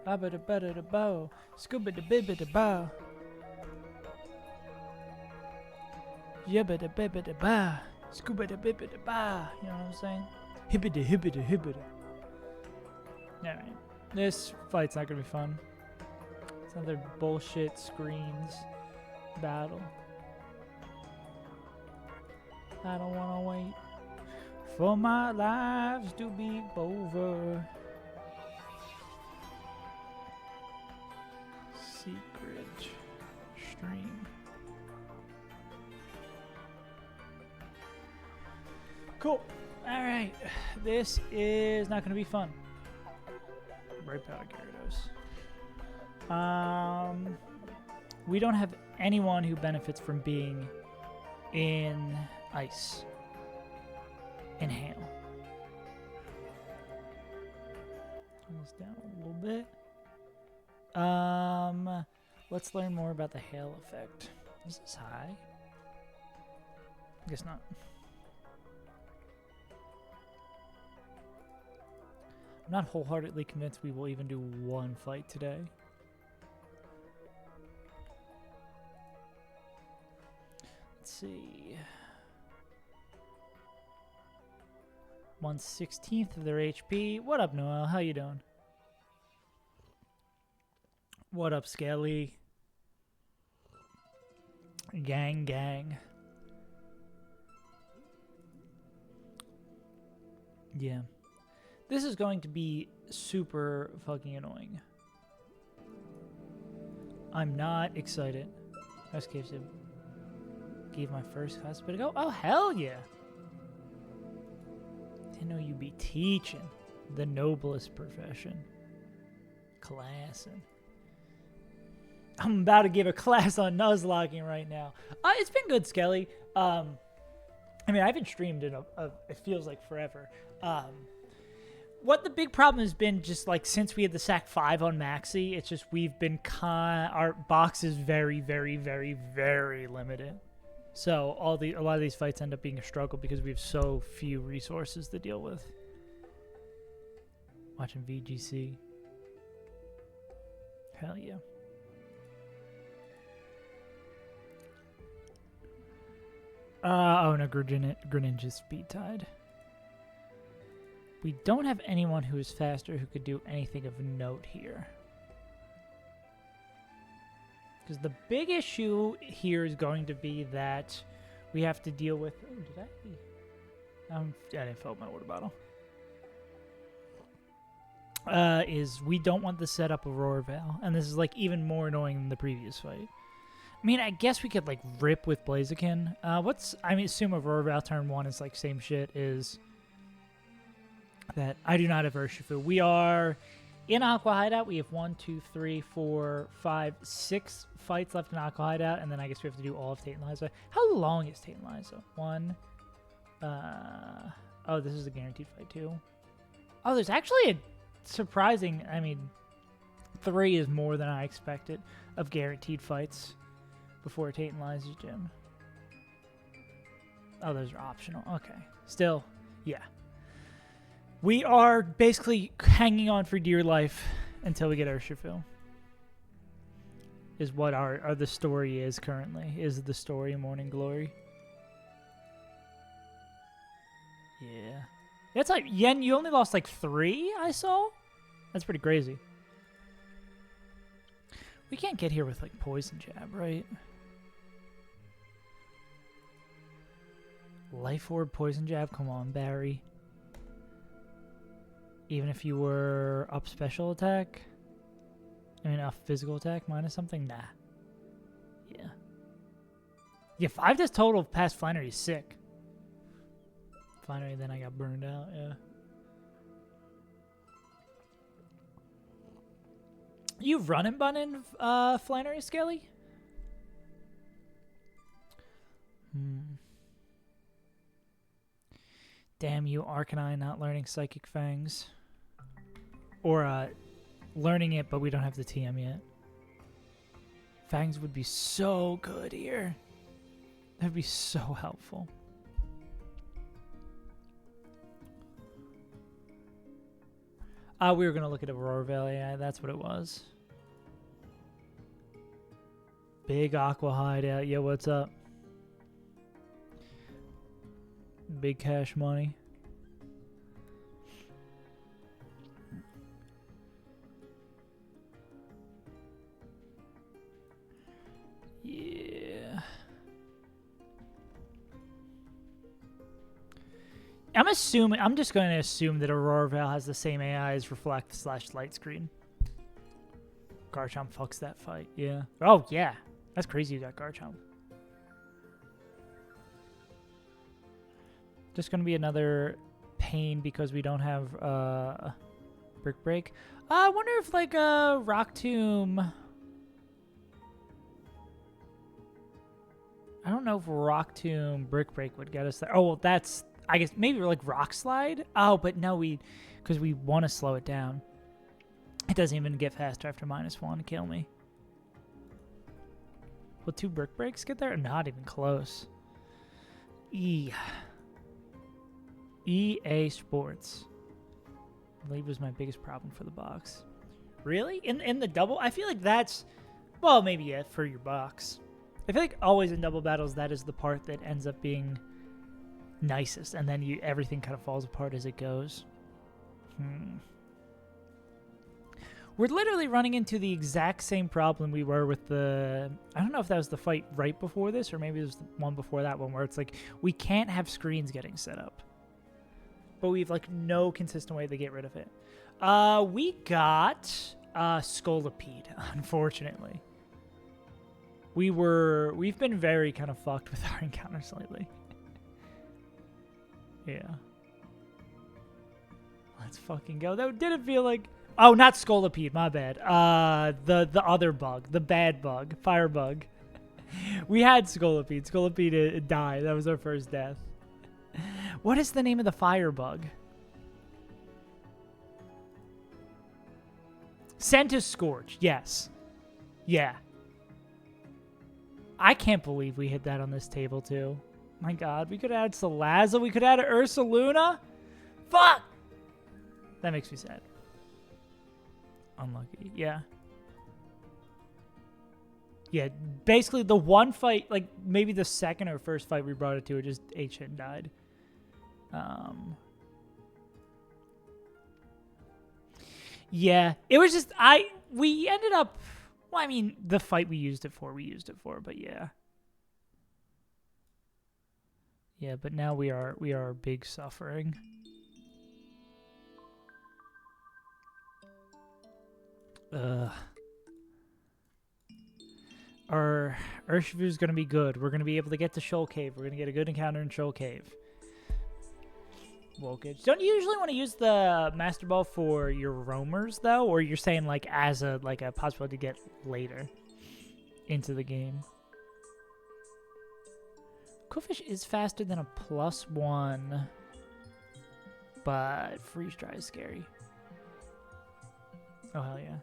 Abba da ba da da bow. Scuba da bibba da bow. Yabba da bibba da ba. Scuba da bibba da ba. You know what I'm saying? Hibba da hibba da hibba da. Alright. This fight's not gonna be fun. It's another bullshit screens battle. I don't wanna wait for my lives to be over. Secret stream. Cool. Alright. This is not gonna be fun. Right powder Gyarados. We don't have anyone who benefits from being in ice and hail. Turn this down a little bit. Let's learn more about the hail effect. Is this high? I guess not. I'm not wholeheartedly convinced we will even do one fight today. Let's see. 1/16 of their HP. What up, Noel? How you doing? What up, Skelly? Gang, gang. Yeah. This is going to be super fucking annoying. I'm not excited. Escape Sim. Gave my first class a bit ago. Oh, hell yeah. Didn't know you'd be teaching. The noblest profession. Classing. I'm about to give a class on Nuzlocking right now. It's been good, Skelly. I mean, I haven't streamed in it feels like forever. What the big problem has been, just like since we had the SAC 5 on Maxi, it's just we've been our box is very, very, very, very limited. So a lot of these fights end up being a struggle because we have so few resources to deal with. Watching VGC. Hell yeah. Oh no, Greninja's speed tied. We don't have anyone who is faster who could do anything of note here. Because the big issue here is going to be that we have to deal with... Oh, did I didn't fill up my water bottle. Is we don't want the setup of Roar Veil. And this is like even more annoying than the previous fight. I mean, I guess we could like rip with Blaziken. I assume a Roar Veil turn 1 is like same shit is... that I do not have Urshifu. We are in Aqua Hideout. We have 1, 2, 3, 4, 5, 6 fights left in Aqua Hideout, and then I guess we have to do all of Tate and Liza. How long is Tate and Liza? 1. Oh, this is a guaranteed fight too. Oh, there's actually a surprising. I mean, 3 is more than I expected of guaranteed fights before Tate and Liza's gym. Oh, those are optional. Okay, still, yeah. We are basically hanging on for dear life until we get Urshifu. Is what the story is currently. Is the story Morning Glory. Yeah. That's like, Yen, you only lost like 3, I saw? That's pretty crazy. We can't get here with like Poison Jab, right? Life Orb, Poison Jab, come on, Barry. Even if you were up special attack? I mean, up physical attack minus something? Nah. Yeah. Yeah, 5 does total past Flannery is sick. Flannery, then I got burned out, yeah. You run and bun in Flannery, Skelly? Damn you, Arcanine, not learning Psychic Fangs. Or, learning it, but we don't have the TM yet. Fangs would be so good here. That'd be so helpful. We were going to look at Aurora Vale AI. That's what it was. Big AQUA hideout. Yeah, what's up? Big cash money. Yeah. I'm just going to assume that Aurora Vale has the same AI as Reflect / Light Screen. Garchomp fucks that fight. Yeah. Oh, yeah. That's crazy you got Garchomp. Just going to be another pain because we don't have Brick Break. I wonder if like Rock Tomb... I don't know if Rock Tomb Brick Break would get us there. Oh, well, that's... I guess maybe like Rock Slide? Oh, but no, because we want to slow it down. It doesn't even get faster after -1 to kill me. Will 2 Brick Breaks get there? Not even close. EA Sports. I believe was my biggest problem for the box. Really? In the double? I feel like that's... Well, maybe yeah, for your box. I feel like always in double battles, that is the part that ends up being nicest, and then everything kind of falls apart as it goes. We're literally running into the exact same problem we were with the... I don't know if that was the fight right before this, or maybe it was the one before that one, where it's like, we can't have screens getting set up. But we've like no consistent way to get rid of it. We got Scolipede, unfortunately. We've been very kind of fucked with our encounters lately. Yeah. Let's fucking go. That didn't feel like... Oh, not Scolipede, my bad. The other bug, the bad bug, fire bug. We had Scolipede. Scolipede died. That was our first death. What is the name of the fire bug? Centiscorch. Yes. Yeah. I can't believe we hit that on this table, too. My God, we could add Salazzle. We could add Ursaluna. Fuck! That makes me sad. Unlucky. Yeah. Yeah, basically the one fight, like maybe the second or first fight we brought it to, it just H-hit and died. Yeah, it was just, we ended up, well, I mean, the fight we used it for, but yeah. Yeah, but now we are big suffering. Our Urshifu is going to be good. We're going to be able to get to Shoal Cave. We're going to get a good encounter in Shoal Cave. Volkage. Don't you usually want to use the Master Ball for your roamers, though? Or you're saying, like, as a possibility to get later into the game? Quillfish is faster than a +1, but Freeze Dry is scary. Oh, hell yeah.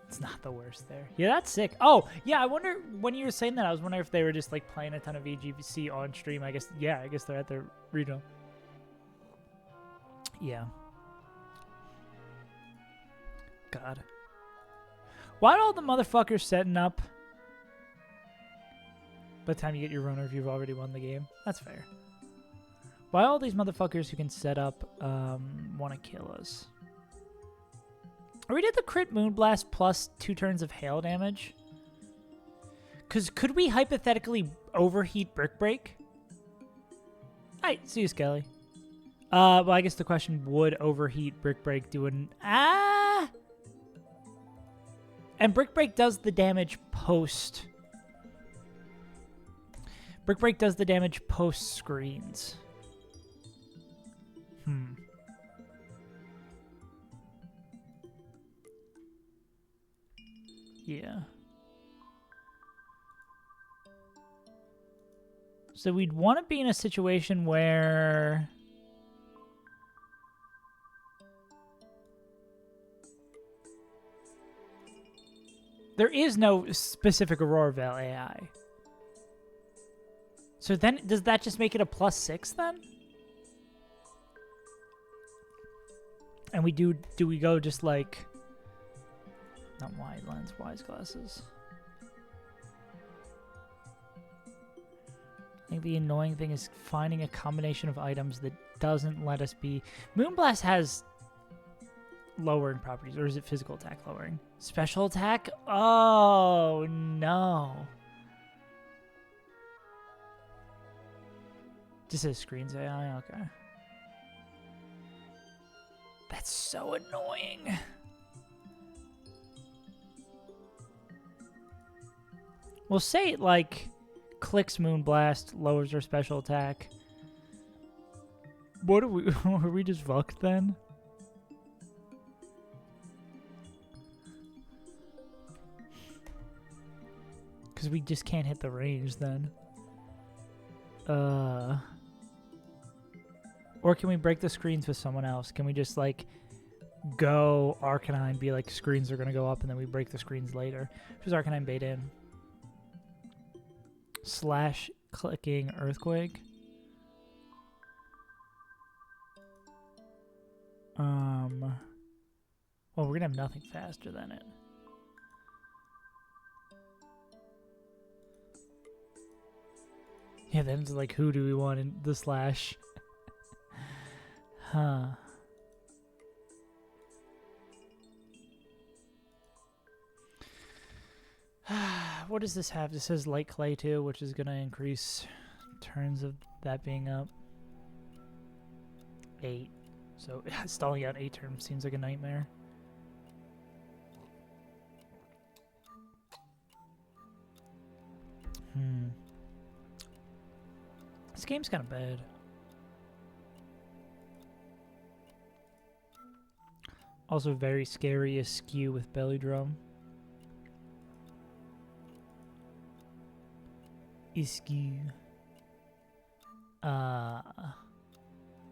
It's not the worst there. Yeah, that's sick. Oh, yeah, I wonder, when you were saying that, I was wondering if they were just, like, playing a ton of VGC on stream. I guess, yeah, I guess they're at their regional. Yeah. God. Why are all the motherfuckers setting up by the time you get your runner if you've already won the game? That's fair. Why all these motherfuckers who can set up want to kill us? Or we did the crit Moonblast plus 2 turns of hail damage? Because could we hypothetically overheat Brick Break? Alright, see you, Skelly. Well, I guess the question, would overheat Brick Break do an... And Brick Break does the damage post... Brick Break does the damage post screens. Yeah. So we'd want to be in a situation where... there is no specific Aurora Vale AI. So then, does that just make it a +6 then? And we do we go just like, not wide lens, wise glasses. I think the annoying thing is finding a combination of items that doesn't let us be... Moonblast has lowering properties, or is it physical attack lowering? Special attack? Oh, no. Just says screens AI, okay. That's so annoying. We'll say it like clicks Moonblast, lowers our special attack. What are we? Are we just fucked then? Because we just can't hit the range then. Or can we break the screens with someone else? Can we just like go Arcanine, be like screens are gonna go up, and then we break the screens later? Who's Arcanine bait in? Slash clicking Earthquake. Well, we're gonna have nothing faster than it. Yeah, then it's like, who do we want in the slash? Huh. What does this have? This says light clay too, which is gonna increase turns of that being up. 8. So stalling out 8 turns seems like a nightmare. This game's kind of bad. Also very scary askew with belly drum. Askew.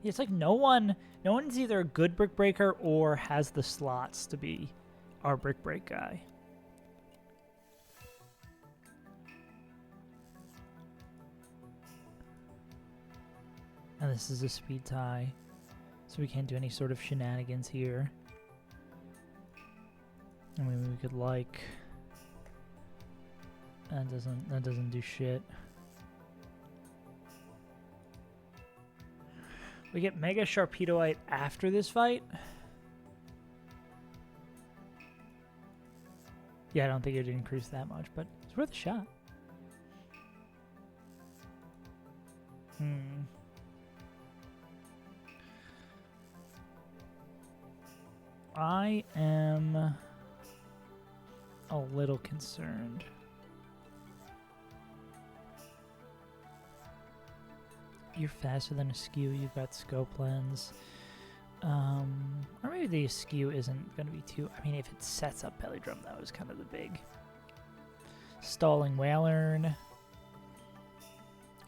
It's like no one's either a good brick breaker or has the slots to be our brick break guy. And this is a speed tie, so we can't do any sort of shenanigans here. I mean, we could like... That doesn't do shit. We get Mega Sharpedoite after this fight? Yeah, I don't think it would increase that much, but it's worth a shot. I am a little concerned. You're faster than Askew, you've got scope lens. Or maybe the Askew isn't going to be too... I mean, if it sets up Pelidrum, that was kind of the big... Stalling Whalern.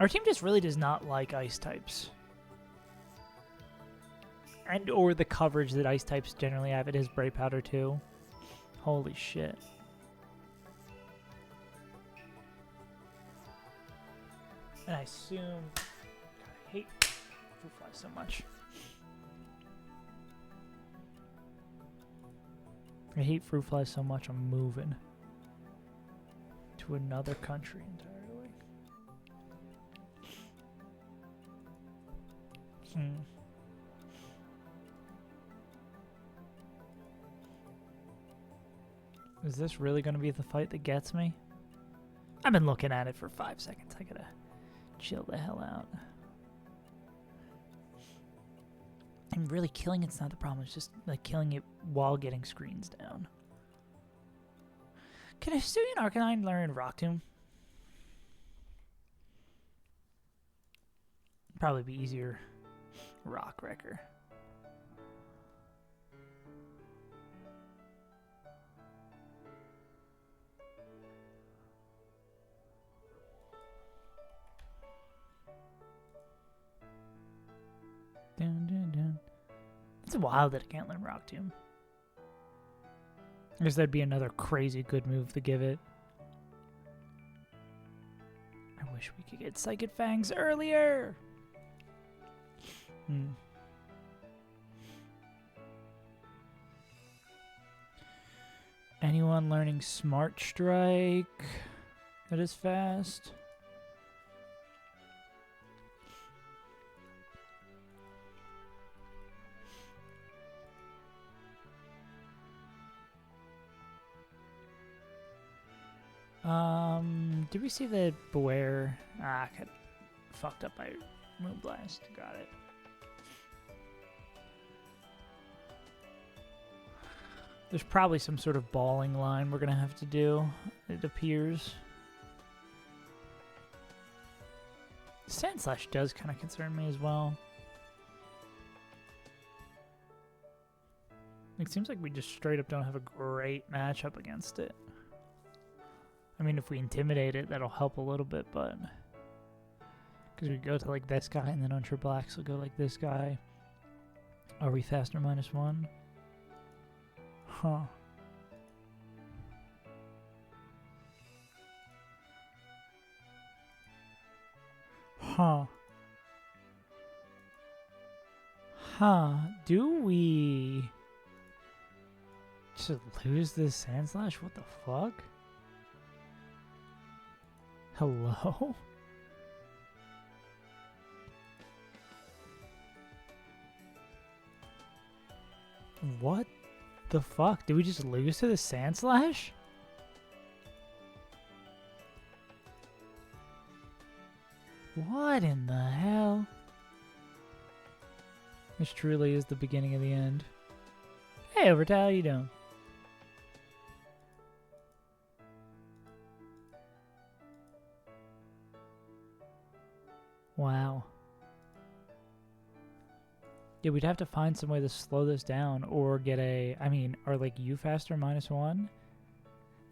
Our team just really does not like ice types. And or the coverage that ice types generally have. It is Brave Powder too. Holy shit. And I assume... God, I hate fruit flies so much. I hate fruit flies so much I'm moving to another country entirely. Is this really going to be the fight that gets me? I've been looking at it for 5 seconds. I gotta chill the hell out. And really killing it's not the problem. It's just like killing it while getting screens down. Can a student Arcanine learn Rock Tomb? Probably be easier. Rock Wrecker. Dun, dun, dun. It's wild that it can't learn Rock Tomb. I guess that'd be another crazy good move to give it. I wish we could get Psychic Fangs earlier. Anyone learning Smart Strike that is fast? Did we see the Beware? Ah, I got fucked up by Moonblast. Got it. There's probably some sort of balling line we're gonna have to do, it appears. Sand Slash does kind of concern me as well. It seems like we just straight up don't have a great matchup against it. I mean, if we intimidate it, that'll help a little bit, but... Because we go to, like, this guy, and then on Triple Axe, we'll go like this guy. Are we faster -1? Huh. Huh. Huh. Do we... just lose this Sand Slash? What the fuck? Hello? What the fuck? Did we just lose to the Sand Slash? What in the hell? This truly is the beginning of the end. Hey, Overtal, how you doing? Wow. Yeah, we'd have to find some way to slow this down or get a... I mean, are like you faster -1?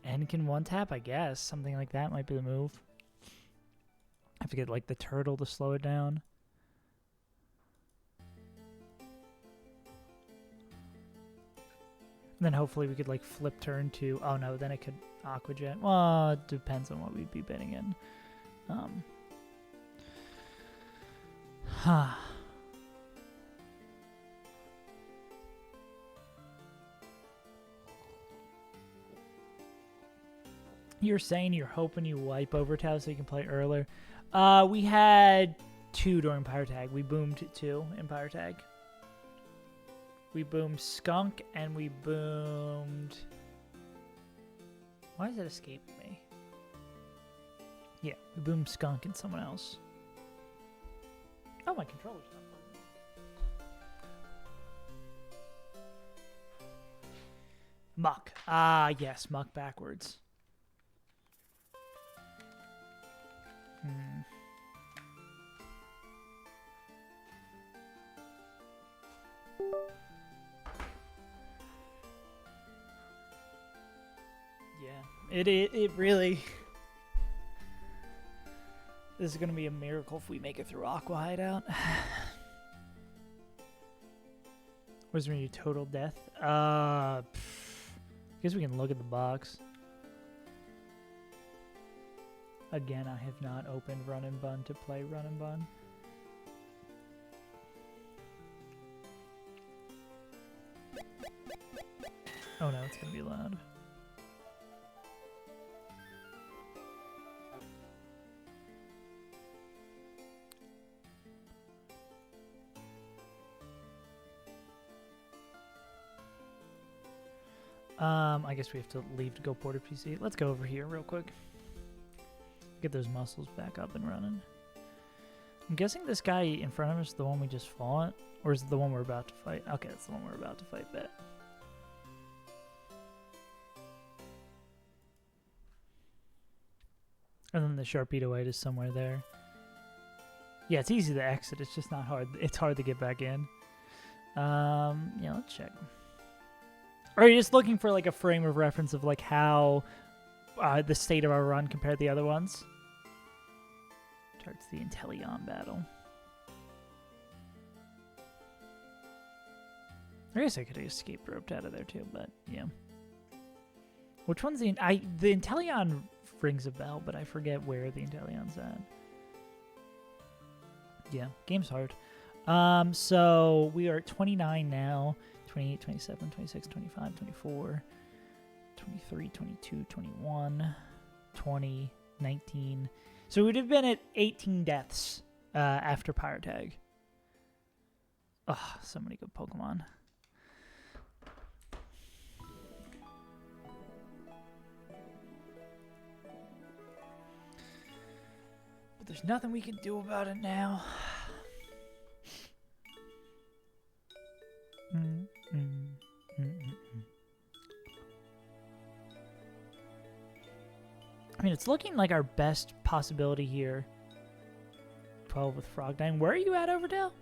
And can one tap, I guess. Something like that might be the move. Have to get like the turtle to slow it down. And then hopefully we could like flip turn to... Oh no, then it could Aqua Jet. Well, it depends on what we'd be betting in. Huh. You're saying you're hoping you wipe Overtow so you can play earlier. We had 2 during Pyro Tag. We boomed 2 in Pyro Tag. We boomed Skunk and we boomed... Why is that escaping me? Yeah, we boomed Skunk and someone else. Oh, my controller's not working. Muck. Ah, yes, Muck backwards. Yeah, it really... This is going to be a miracle if we make it through AQUA Hideout. Where's my total death? I guess we can look at the box. Again, I have not opened Run and Bun to play Run and Bun. Oh no, it's gonna be loud. I guess we have to leave to go Porter PC. Let's go over here real quick. Get those muscles back up and running. I'm guessing this guy in front of us is the one we just fought, or is it the one we're about to fight? Okay, that's the one we're about to fight, bet. And then the Sharpedo is somewhere there. Yeah, it's easy to exit, it's just not hard. It's hard to get back in. Yeah, let's check. Are you just looking for like a frame of reference of like how the state of our run compared to the other ones? Starts the Inteleon battle. I guess I could have escape roped out of there too, but yeah. Which one's the... the Inteleon rings a bell, but I forget where the Inteleon's at. Yeah, game's hard. So we are at 29 now. 28, 27, 26, 25, 24, 23, 22, 21, 20, 19. So we would have been at 18 deaths after Pyrotag. Oh, so many good Pokemon. But there's nothing we can do about it now. I mean, it's looking like our best possibility here. 12 with Frogdyne. Where are you at, Overdale?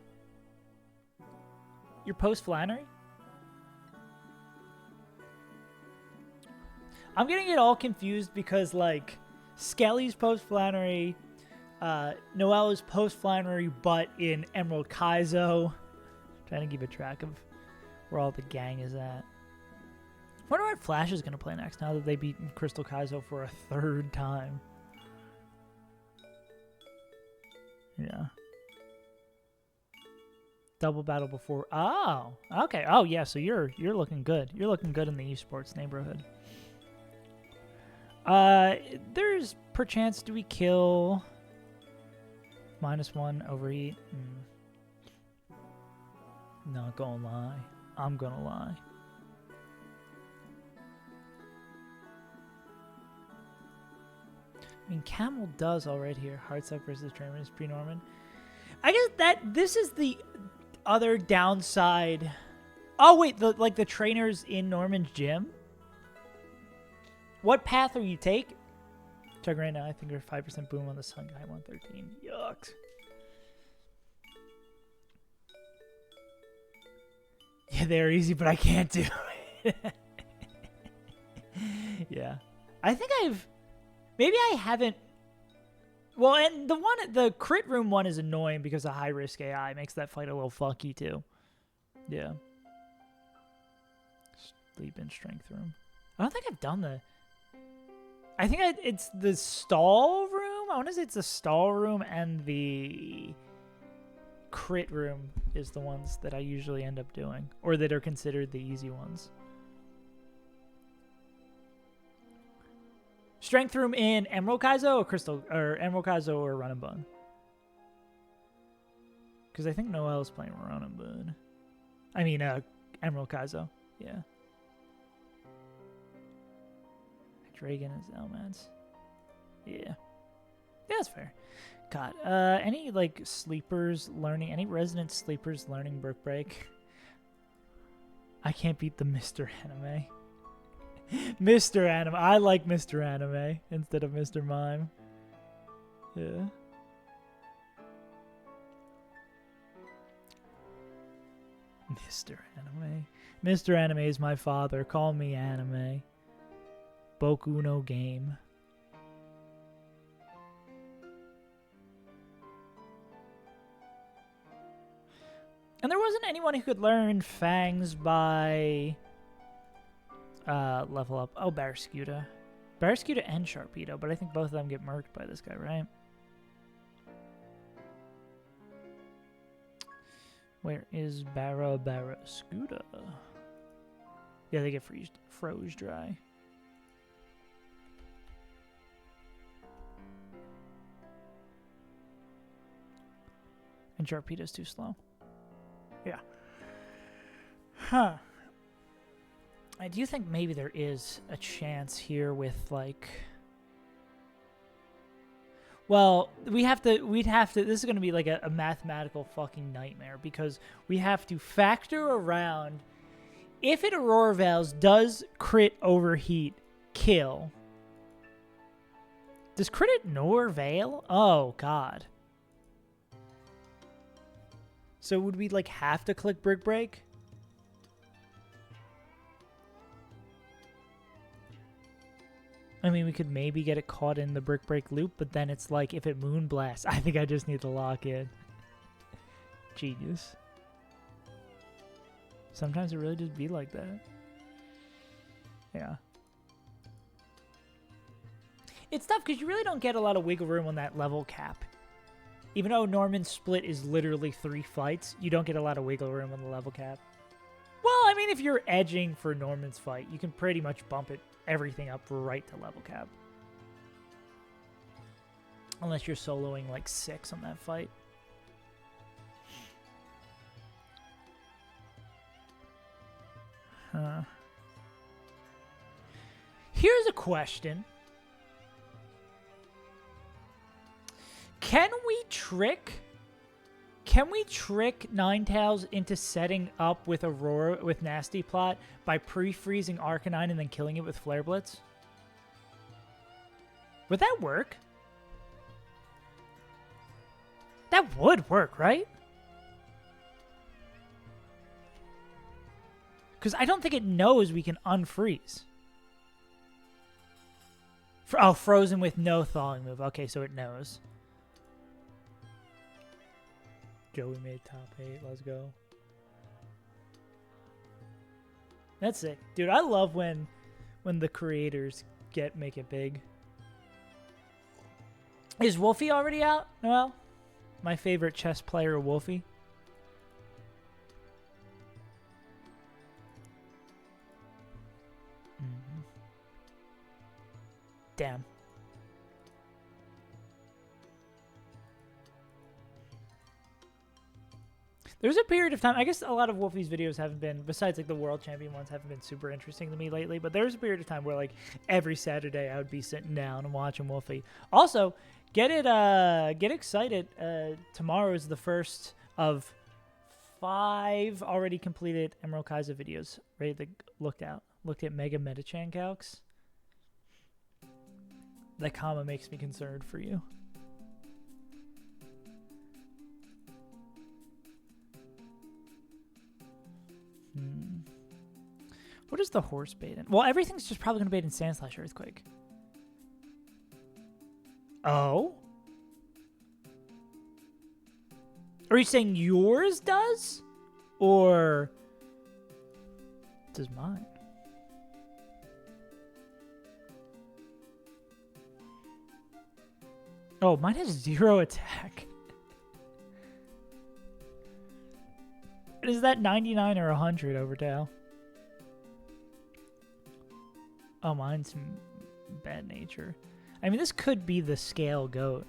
You're post-Flannery? I'm getting it all confused because, like, Skelly's post-Flannery, Noelle is post-Flannery, but in Emerald Kaizo. Trying to keep a track of where all the gang is at. Wonder what Flash is going to play next now that they beat Crystal Kaizo for a third time. Yeah. Double battle before. Oh, okay. Oh, yeah. So you're looking good. You're looking good in the esports neighborhood. There's perchance do we kill -1 overheat? Not gonna lie. I'm gonna lie. I mean, Camel does already here. Hearts up versus Trainers pre-Norman. I guess that this is the other downside. Oh wait, the trainers in Norman's gym. What path are you taking? Check right now. I think we're 5% boom on the Sun Guy 113. Yuck. Yeah, they're easy, but I can't do it. Yeah, I think maybe I haven't. Well, and the crit room one is annoying because the high risk AI makes that fight a little funky too. Yeah. Sleep in strength room. I don't think I've done the. I think it's the stall room. I want to say it's the stall room and the crit room is the ones that I usually end up doing, or that are considered the easy ones. Strength room in Emerald Kaizo or Crystal, or Emerald Kaizo or Run and Bun? Because I think Noelle's playing Run and Bun. I mean, Emerald Kaizo. Yeah. Dragon is Elmans. Yeah. Yeah, that's fair. God, any like sleepers learning, any resident sleepers learning Brick Break? I can't beat the Mr. Anime. Mr. Anime. I like Mr. Anime instead of Mr. Mime. Yeah. Mr. Anime. Mr. Anime is my father. Call me Anime. Boku no game. And there wasn't anyone who could learn Fangs by level up. Oh, Barraskewda. Barraskewda and Sharpedo, but I think both of them get murked by this guy, right? Where is Barraskewda? Yeah, they get froze dry. And Sharpedo's too slow. Yeah. Huh. I do think maybe there is a chance here with, like... Well, we'd have to... This is going to be like a mathematical fucking nightmare, because we have to factor around... If it Aurora Veils does crit overheat kill... Does crit it nor Veil? Oh, God. So would we, like, have to click Brick Break? I mean, we could maybe get it caught in the Brick Break loop, but then it's like, if it Moonblasts, I think I just need to lock in. Genius. Sometimes it really just be like that. Yeah. It's tough, because you really don't get a lot of wiggle room on that level cap. Even though Norman's split is literally 3 fights, you don't get a lot of wiggle room on the level cap. Well, I mean, if you're edging for Norman's fight, you can pretty much bump everything up right to level cap. Unless you're soloing like 6 on that fight. Here's a question. Can we trick Ninetales into setting up with Aurora with Nasty Plot by pre-freezing Arcanine and then killing it with Flare Blitz? Would that work? That would work, right? Because I don't think it knows we can unfreeze. Oh, frozen with no thawing move. Okay, so it knows. Joey made top 8. Let's go. That's sick. Dude, I love when the creators make it big. Is Wolfie already out, Noel? My favorite chess player, Wolfie. Damn. There's a period of time, I guess a lot of Wolfie's videos haven't been, besides like the World Champion ones, haven't been super interesting to me lately, but there was a period of time where like every Saturday I would be sitting down and watching Wolfie. Also, get excited. Tomorrow is the first of 5 already completed Emerald Kaiser videos. Ready to looked at Mega Metachan calcs. That comma makes me concerned for you. What is the horse bait in? Well, everything's just probably going to bait in Sand/Slash Earthquake. Oh? Are you saying yours does? Or does mine? Oh, mine has 0 attack. Is that 99 or 100 over Tao? Oh, mine's bad nature. I mean, this could be the scale goat.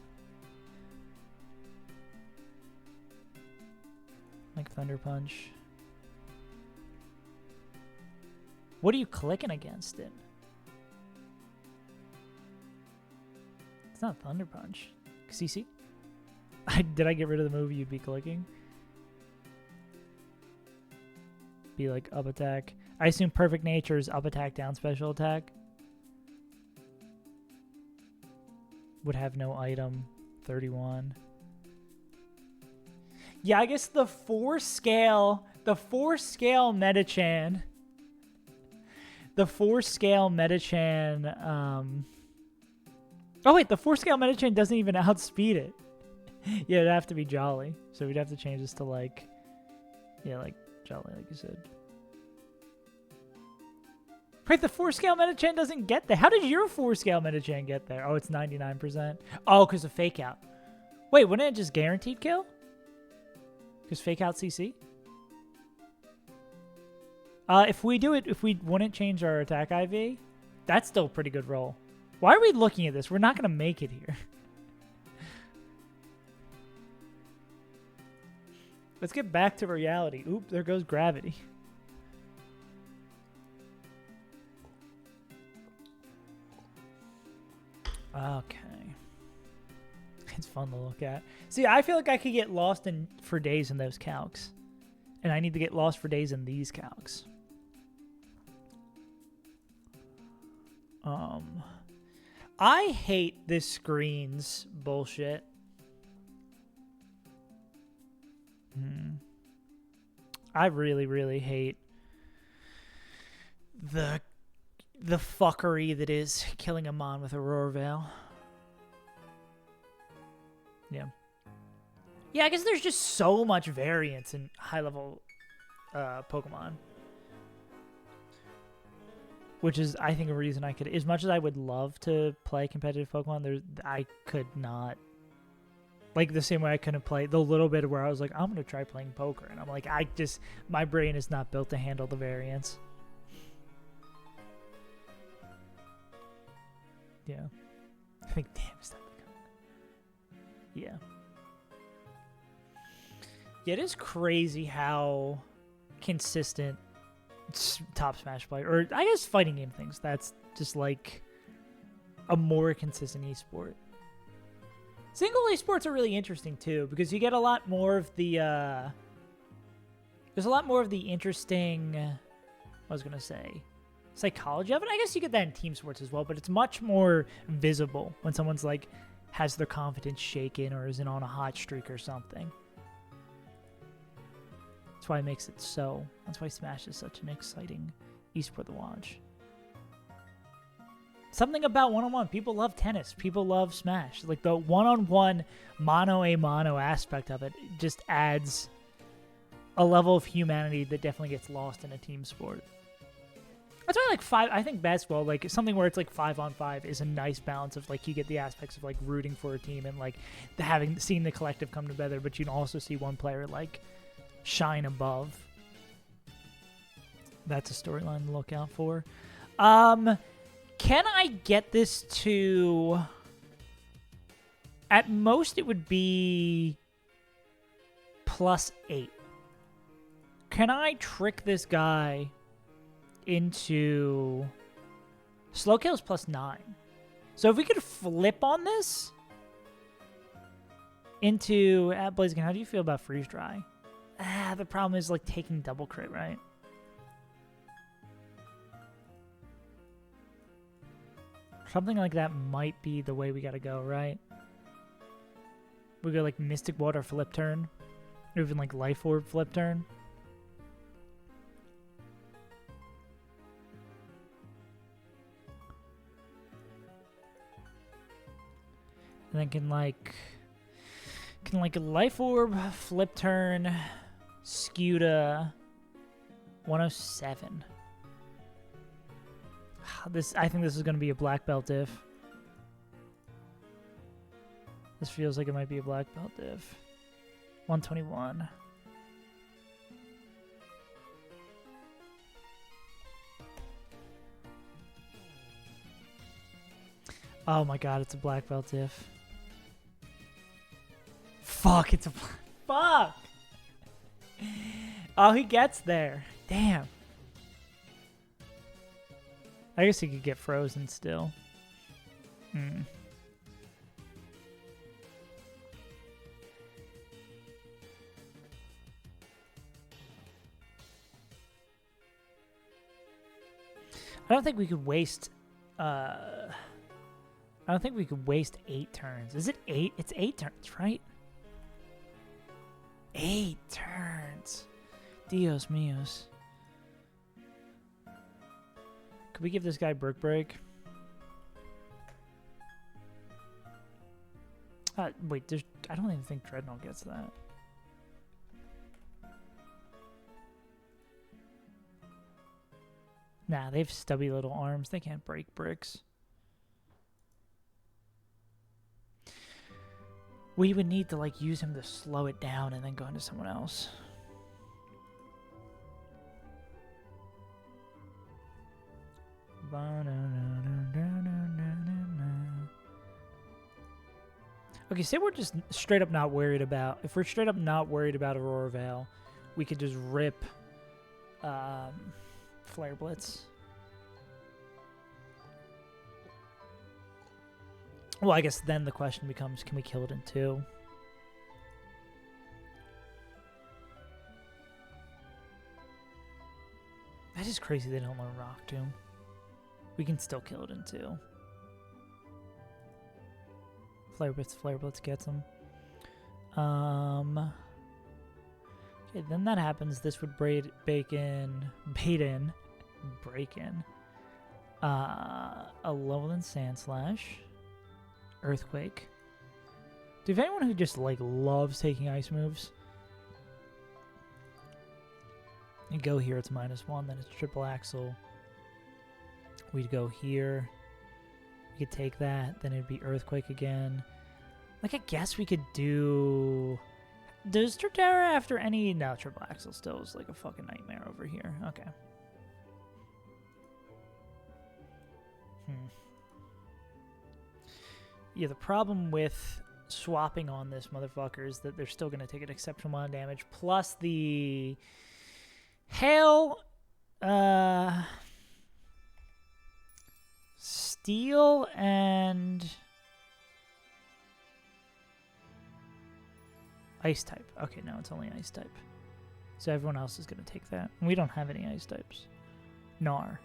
Like Thunder Punch. What are you clicking against it? It's not Thunder Punch. CC? Did I get rid of the move you'd be clicking? Be like up attack. I assume Perfect Nature is up attack, down special attack. Would have no item. 31. Yeah, I guess the 4 scale Metachan. The 4 scale Metachan, oh wait, the 4 scale Metachan doesn't even outspeed it. Yeah, it'd have to be Jolly. So we'd have to change this to like, yeah, like Jolly, like you said. Wait, the 4 scale Metachan doesn't get there. How did your 4 scale Metachan get there? Oh, it's 99%. Oh, because of Fake Out. Wait, wouldn't it just guaranteed kill? Because Fake Out CC? If we wouldn't change our attack IV, that's still a pretty good roll. Why are we looking at this? We're not going to make it here. Let's get back to reality. Oop, there goes gravity. Okay. It's fun to look at. See, I feel like I could get lost for days in those calcs. And I need to get lost for days in these calcs. I hate this screen's bullshit. I really, really hate the fuckery that is killing a Mon with Aurora Veil. Yeah. Yeah, I guess there's just so much variance in high-level Pokemon. Which is, I think, a reason I could... As much as I would love to play competitive Pokemon, I could not Like the same way I couldn't play the little bit where I was like, I'm going to try playing poker. And I'm like, my brain is not built to handle the variance. Yeah. I think, damn, is that yeah. Yeah, it is crazy how consistent top Smash play, or I guess fighting game things, that's just like a more consistent esport. Single esports are really interesting too, because you get a lot more of the there's a lot more of the interesting, I was gonna say, psychology of it. I guess you get that in team sports as well, but it's much more visible when someone's like has their confidence shaken or isn't on a hot streak or something. That's why it makes it so. That's why Smash is such an exciting esport to watch. Something about one-on-one. People love tennis. People love Smash. Like the one-on-one, mano-a-mano aspect of it just adds a level of humanity that definitely gets lost in a team sport. That's why, like, I think basketball, like, something where it's, like, 5-on-5 is a nice balance of, like, you get the aspects of, like, rooting for a team and, like, seeing the collective come together, but you can also see one player, like, shine above. That's a storyline to look out for. Can I get this to... At most, it would be +8. Can I trick this guy into... Slow kills +9. So if we could flip on this into... Blaziken, how do you feel about freeze dry? The problem is, like, taking double crit, right? Something like that might be the way we gotta go, right? We go, like, Mystic Water flip turn. Or even, like, Life Orb flip turn. And then can Life Orb flip turn skew to 107. I think this is going to be a black belt diff. This feels like it might be a black belt diff. 121. Oh my god, it's a black belt diff. Fuck, it's a... Fuck! Oh, he gets there. Damn. I guess he could get frozen still. I don't think we could waste... I don't think we could waste 8 turns. Is it 8? It's 8 turns, right? 8 turns. Dios míos. Could we give this guy Brick Break? Wait, I don't even think Dreadnought gets that. Nah, they have stubby little arms. They can't break bricks. We would need to, like, use him to slow it down and then go into someone else. Okay, say we're just straight up not worried about... If we're straight up not worried about Aurora Veil, we could just rip Flare Blitz. Well, I guess then the question becomes, can we kill it in 2? That is crazy they don't learn Rock Tomb. We can still kill it in 2. Flare Blitz gets him. Okay, then that happens. This would break in a Lowland Sand Slash. Earthquake. Do you have anyone who just, like, loves taking ice moves? You go here, it's -1, then it's triple axle. We'd go here. We could take that, then it'd be Earthquake again. Like, I guess we could do... Does Torterra after any... No, Triple Axle still is like a fucking nightmare over here. Okay. Yeah, the problem with swapping on this motherfucker is that they're still going to take an exceptional amount of damage. Plus the... Hail... Steel and... Ice type. Okay, no, it's only ice type. So everyone else is going to take that. We don't have any ice types. Gnar.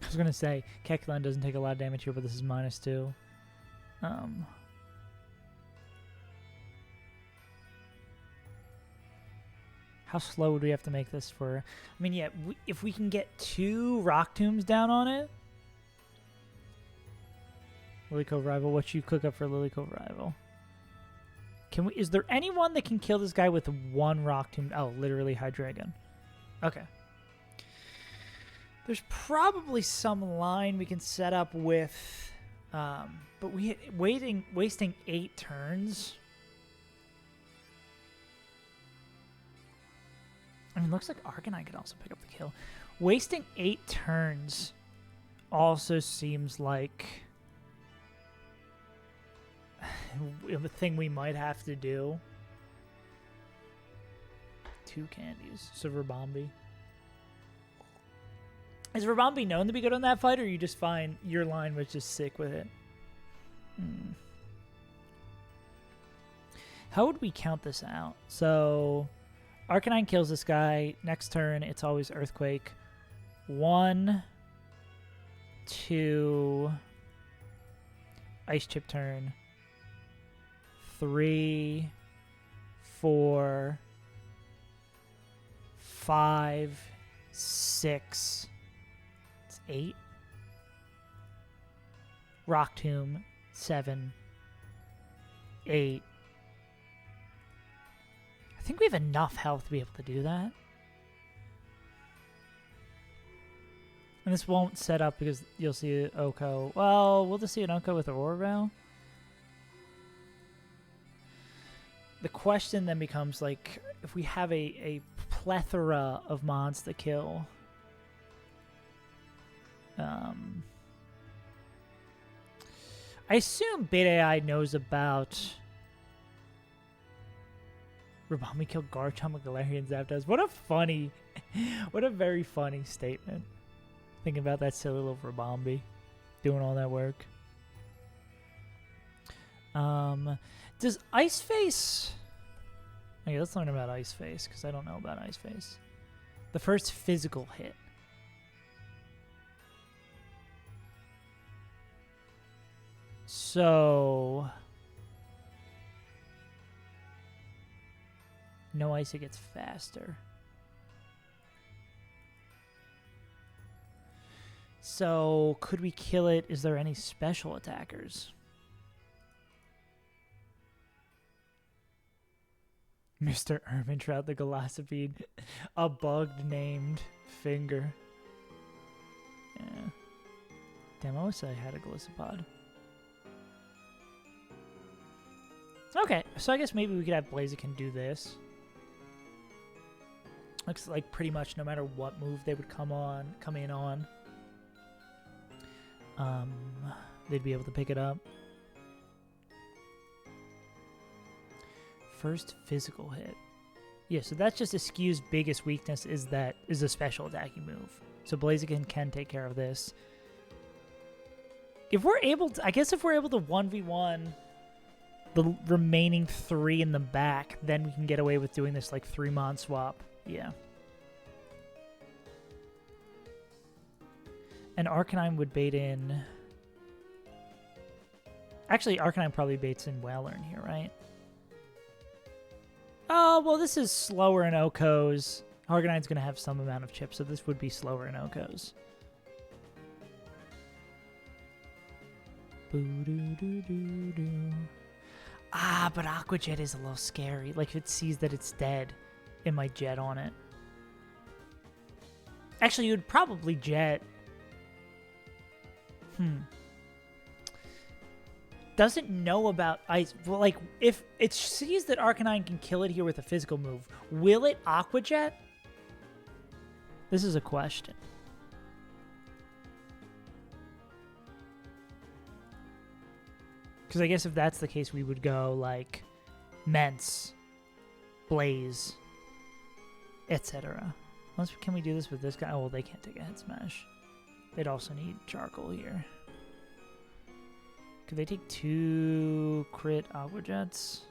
I was going to say, Keklan doesn't take a lot of damage here, but this is -2. How slow would we have to make this for... I mean, yeah, if we can get 2 Rock Tombs down on it... Lily Cove Rival, what you cook up for Lily Cove Rival? Can we? Is there anyone that can kill this guy with 1 Rock Tomb? Oh, literally Hydreigon. Okay. There's probably some line we can set up with... but wasting 8 turns... I mean, looks like Arcanine could also pick up the kill. Wasting 8 turns also seems like a thing we might have to do. 2 candies. So Verbombi. Is Verbombi known to be good on that fight, or you just find your line was just sick with it? How would we count this out? So... Arcanine kills this guy. Next turn, it's always Earthquake. 1, 2, Ice Chip turn. 3, 4, 5, 6. It's 8. Rock Tomb, 7, 8. I think we have enough health to be able to do that. And this won't set up because you'll see an Oko. Well, we'll just see an Oko with Aurora Veil. The question then becomes, like, if we have a plethora of mons to kill. I assume Beta AI knows about... Rabami killed Garchomp with Galarian Zapdos. What a funny, what a very funny statement. Thinking about that silly little Rabombi doing all that work. Does Ice Face... Okay, let's learn about Ice Face, because I don't know about Ice Face. The first physical hit. So... No ice, it gets faster. So, could we kill it? Is there any special attackers? Mr. Ermintrout the Golasipede. A bugged named finger. Yeah. Damn, I wish I had a Golisopod. Okay, so I guess maybe we could have Blaziken do this. Looks like pretty much no matter what move they would come in on, they'd be able to pick it up. First physical hit. Yeah, so that's just Askew's biggest weakness is a special attacking move. So Blaziken can take care of this. If we're able to, I guess if we're able to 1v1 the remaining 3 in the back, then we can get away with doing this like 3-mon swap. Yeah. And Arcanine would bait in... Actually, Arcanine probably baits in Whalern here, right? Oh, well, this is slower in Okos. Arcanine's going to have some amount of chips, so this would be slower in Okos. Boo-doo-doo-doo-doo. Ah, but Aqua Jet is a little scary. Like, if it sees that it's dead, it might Jet on it. Actually, you would probably Jet. Doesn't know about ice. Well, like, if it sees that Arcanine can kill it here with a physical move, will it Aqua Jet? This is a question. Because I guess if that's the case, we would go, like, Mence, Blaze, etc. Can we do this with this guy? Oh, well, they can't take a head smash. They'd also need Charcoal here. Could they take 2 crit Aqua Jets?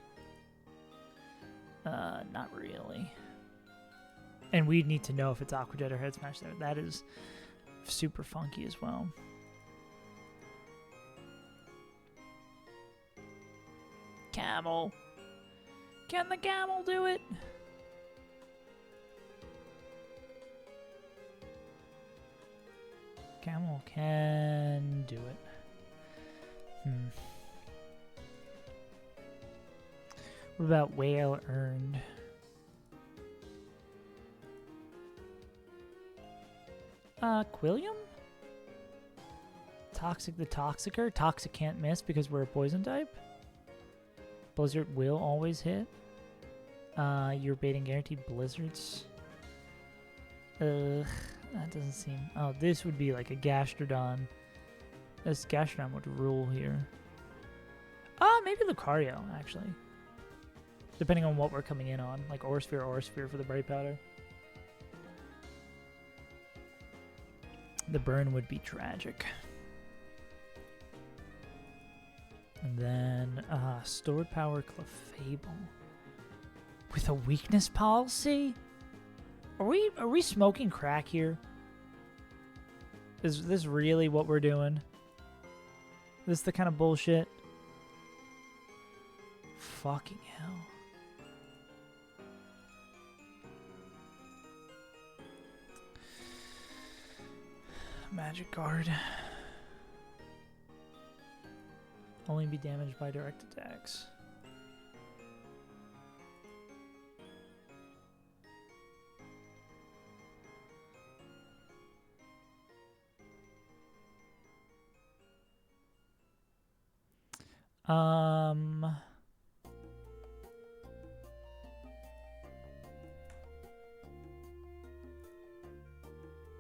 Not really. And we'd need to know if it's Aqua Jet or head smash there. That is super funky as well. Camel. Can the camel do it? Camel can do it. What about Whale Earned? Quilliam? Toxic the Toxicer? Toxic can't miss because we're a poison type? Blizzard will always hit. You're baiting guaranteed blizzards. That doesn't seem... Oh, this would be like a Gastrodon. This Gastrodon would rule here. Maybe Lucario, actually. Depending on what we're coming in on. Like Aura Sphere for the Bright Powder. The burn would be tragic. And then, Stored Power Clefable. With a weakness policy? Are we smoking crack here? Is this really what we're doing? This the kind of bullshit? Fucking hell. Magic Guard. Only be damaged by direct attacks.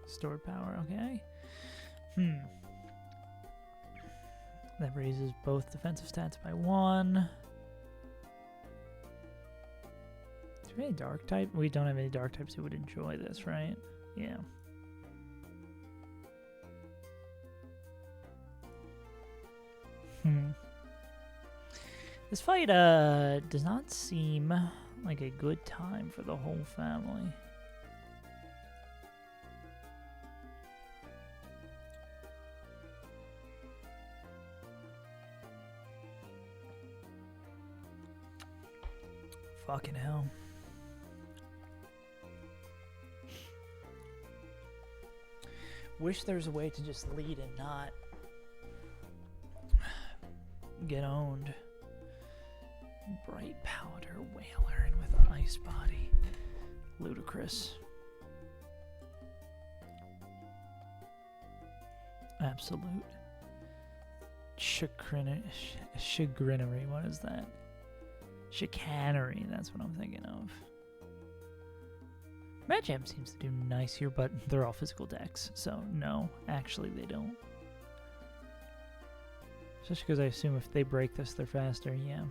Stored power, okay. That raises both defensive stats by 1. Do we have any dark type? We don't have any dark types who would enjoy this, right? Yeah. This fight does not seem like a good time for the whole family. Fucking hell. Wish there's a way to just lead and not get owned. Bright Powder Whaler and with an Ice Body. Ludicrous. Absolute chagrinery. What is that? Chicanery, that's what I'm thinking of. Magic seems to do nice here, but they're all physical decks, so no, actually they don't. Especially because I assume if they break this, they're faster, yeah.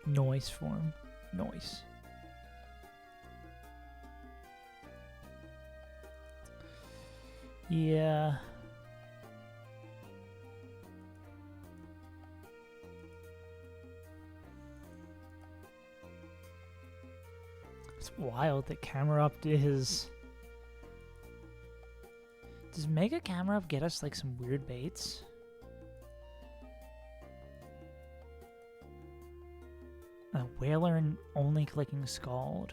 Noise form. Noise. Yeah. It's wild that Camera Up is... Does Mega Camera Up get us like some weird baits? Whaler and only clicking Scald.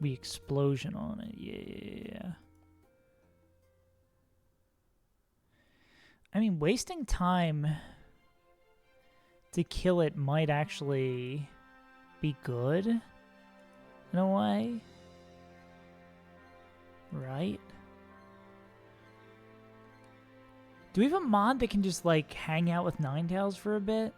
We explosion on it, yeah. I mean, wasting time to kill it might actually be good in a way. Right? Do we have a mod that can just, like, hang out with Ninetales for a bit?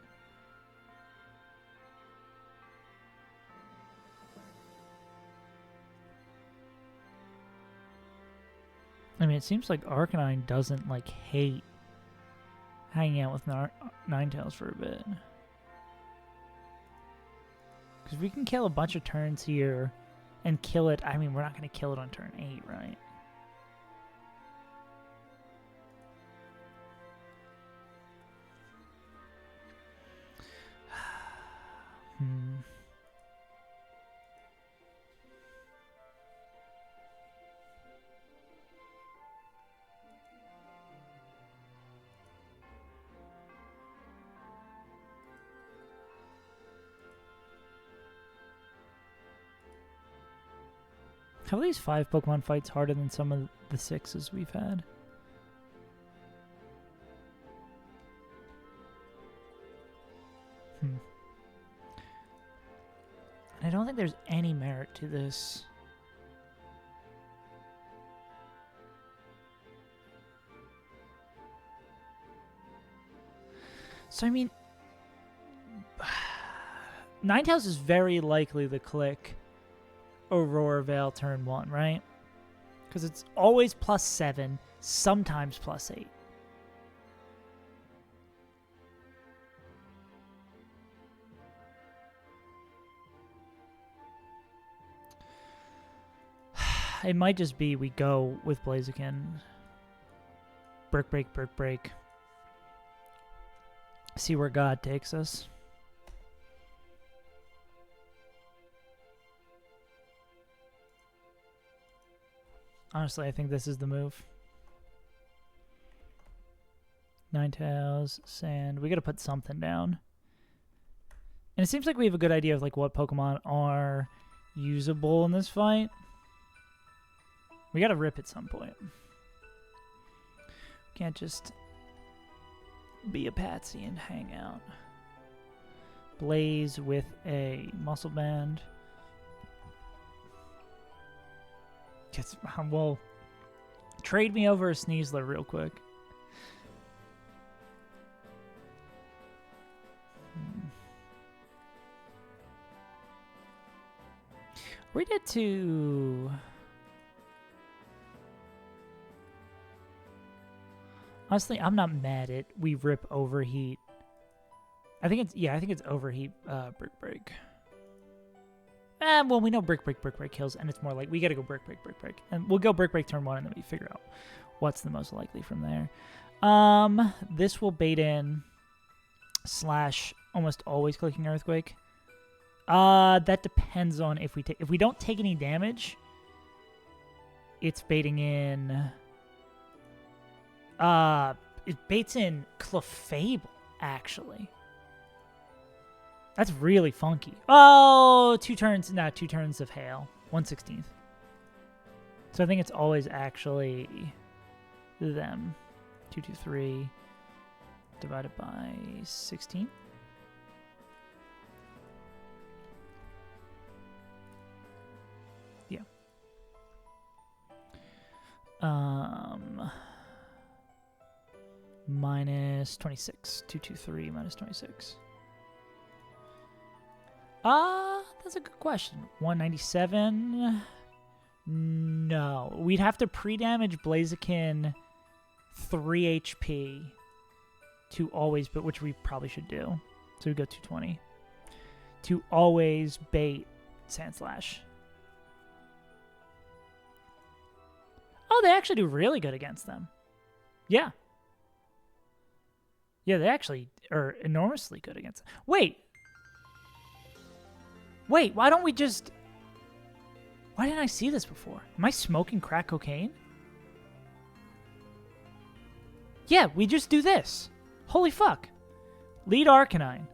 I mean, it seems like Arcanine doesn't, like, hate hanging out with Ninetales for a bit. Because we can kill a bunch of turns here and kill it. I mean, we're not going to kill it on turn 8, right? How are these 5 Pokemon fights harder than some of the 6s we've had? I don't think there's any merit to this. So, I mean, Ninetales is very likely to click Aurora Veil turn 1, right? Because it's always +7, sometimes +8. It might just be we go with Blaziken. Brick break, brick break. See where God takes us. Honestly, I think this is the move. Ninetales, Sand. We gotta put something down. And it seems like we have a good idea of like what Pokemon are usable in this fight. We gotta rip at some point. Can't just be a patsy and hang out. Blaze with a muscle band. Well, trade me over a Sneasler real quick. We did to... Honestly, I'm not mad at we rip Overheat. I think it's Overheat Brick Break. Well, we know Brick Break kills, and it's more like we gotta go Brick Break. And we'll go Brick Break turn 1, and then we figure out what's the most likely from there. This will bait in / almost always clicking Earthquake. That depends on if we don't take any damage, it's baiting in... it baits in Clefable, actually. That's really funky. Oh, 2 turns of Hail. 1/16. So I think it's always actually them. 2, 2, 3 divided by 16. Yeah. Minus 26. 2, 2, 3 minus 26. That's a good question. 197? No. We'd have to pre-damage Blaziken 3 HP to always, but which we probably should do. So we go 220. To always bait Sandslash. Oh, they actually do really good against them. Yeah. Yeah, they actually are enormously good against them. Wait, why don't we just... Why didn't I see this before? Am I smoking crack cocaine? Yeah, we just do this. Holy fuck. Lead Arcanine.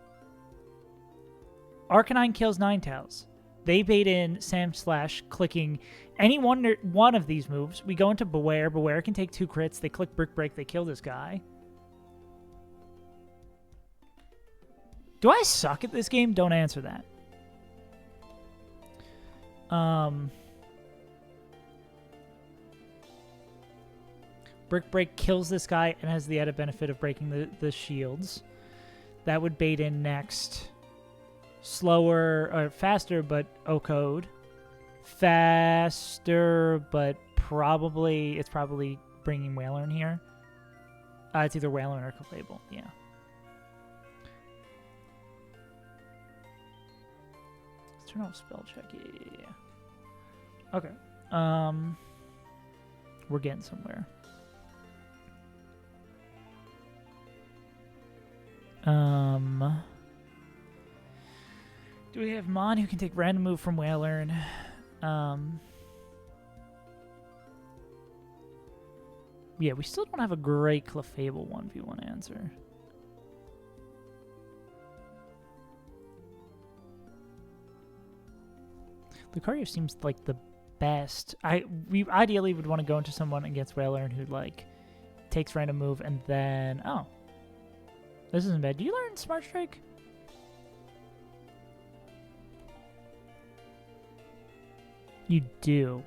Arcanine kills Ninetales. They bait in Sandslash, clicking any one of these moves. We go into Beware. Beware can take 2 crits. They click Brick Break. They kill this guy. Do I suck at this game? Don't answer that. Brick Break kills this guy and has the added benefit of breaking the shields. That would bait in next. Slower, or faster, but O-code. Faster, but it's probably bringing Whaler in here. It's either Whaler or Clefable, yeah. Let's turn off spell check, yeah. Okay. We're getting somewhere. Do we have Mon who can take random move from Whaler? Yeah, we still don't have a great Clefable 1v1 answer. Lucario seems like the best. We ideally would want to go into someone against Whaler who like takes random move and then this isn't bad. Do you learn Smart Strike? You do.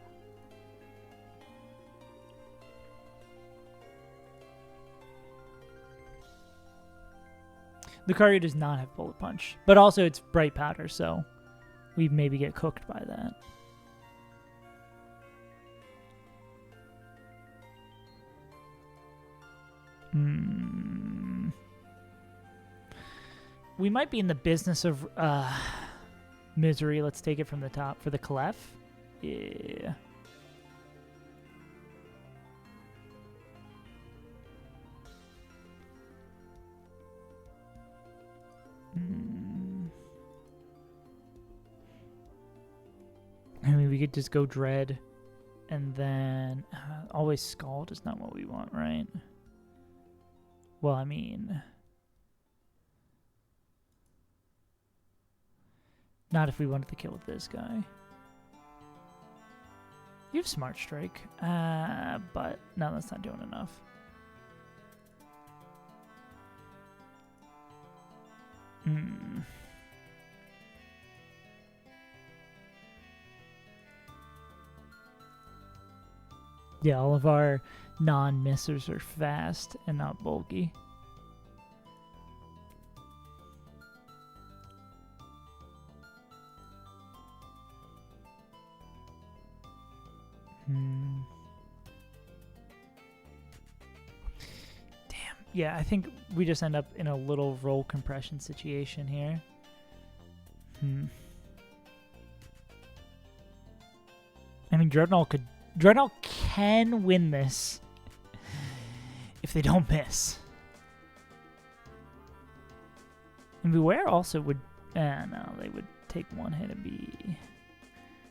Lucario does not have Bullet Punch, but also it's Bright Powder, so we maybe get cooked by that. We might be in the business of misery. Let's take it from the top for the Clef. Yeah. I mean, we could just go Dread, and then always Scald is not what we want, right? Well, I mean, not if we wanted to kill with this guy. You have Smart Strike, but no, that's not doing enough. Yeah, all of our non-missers are fast and not bulky. Damn. Yeah, I think we just end up in a little roll compression situation here. I mean, Dreadnought can win this if they don't miss. And Beware also would... no, they would take one hit and be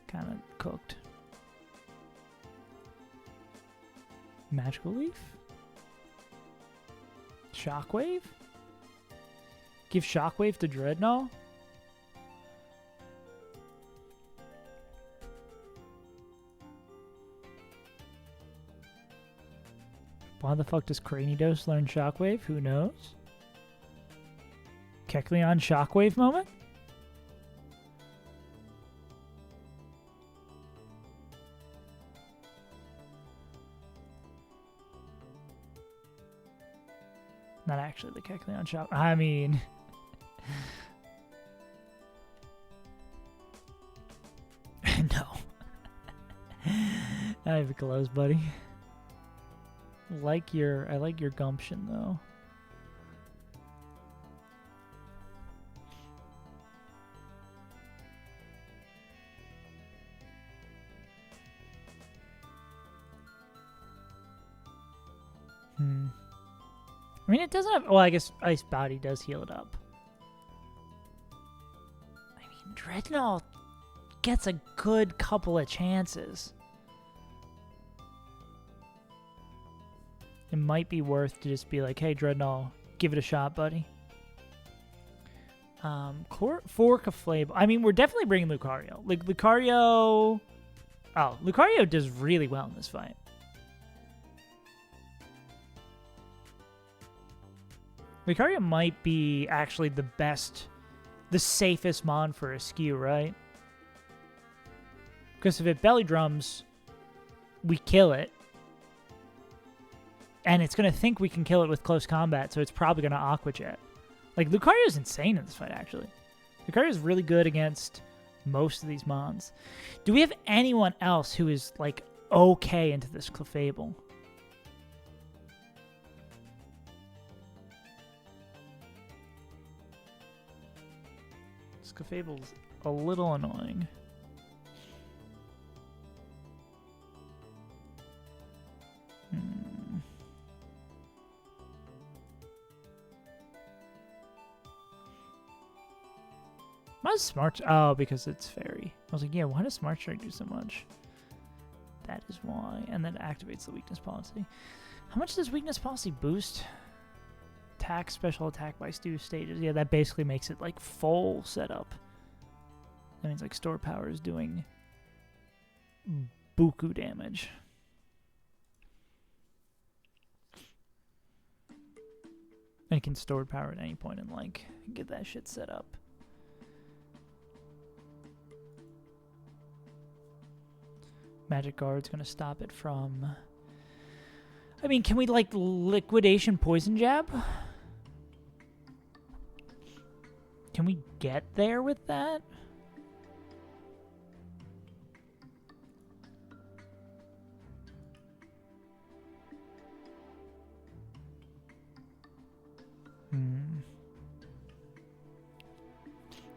kind of cooked. Magical Leaf? Shockwave? Give Shockwave to Dreadnought? Why the fuck does Cranidos learn Shockwave? Who knows? Kecleon Shockwave moment? Not actually the Kecleon Shock. I mean... no. Not even close, buddy. I like your gumption though. I mean, it doesn't have... Well, I guess Ice Body does heal it up. I mean, Dreadnought gets a good couple of chances. It might be worth to just be like, hey, Dreadnought, give it a shot, buddy. Fork of Flame. I mean, we're definitely bringing Lucario. Like, Lucario... Oh, Lucario does really well in this fight. Lucario might be actually the best the safest mon for a skew, right? Because if it belly drums, we kill it. And it's going to think we can kill it with close combat, so it's probably going to Aqua Jet. Like, Lucario is insane in this fight, actually. Lucario is really good against most of these mons. Do we have anyone else who is, like, okay into this Clefable? This Clefable's a little annoying. Why does Smart... Oh, because it's Fairy. I was like, yeah, why does Smart Strike do so much? That is why. And then activates the Weakness Policy. How much does Weakness Policy boost? Attack, special attack by two stages. Yeah, that basically makes it, like, full setup. That means, like, Store Power is doing buku damage. And it can store power at any point and, like, get that shit set up. Magic Guard's gonna stop it from... I mean, can we, like, Liquidation Poison Jab? Can we get there with that?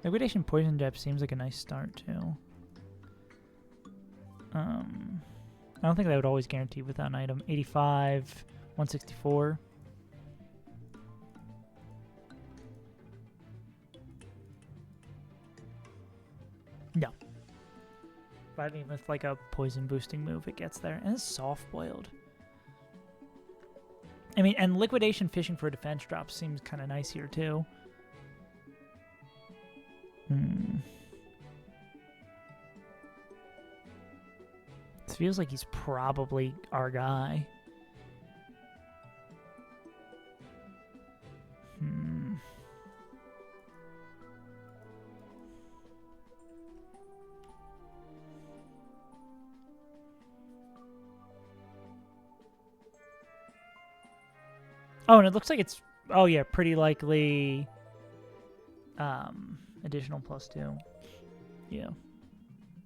Liquidation Poison Jab seems like a nice start, too. I don't think that would always guarantee without an item. 85, 164. No. But even with like a poison boosting move, it gets there. And it's soft boiled. I mean, and liquidation fishing for a defense drop seems kind of nice here too. This feels like he's probably our guy. Oh, and it looks like it's... Oh, yeah, pretty likely... additional +2. Yeah.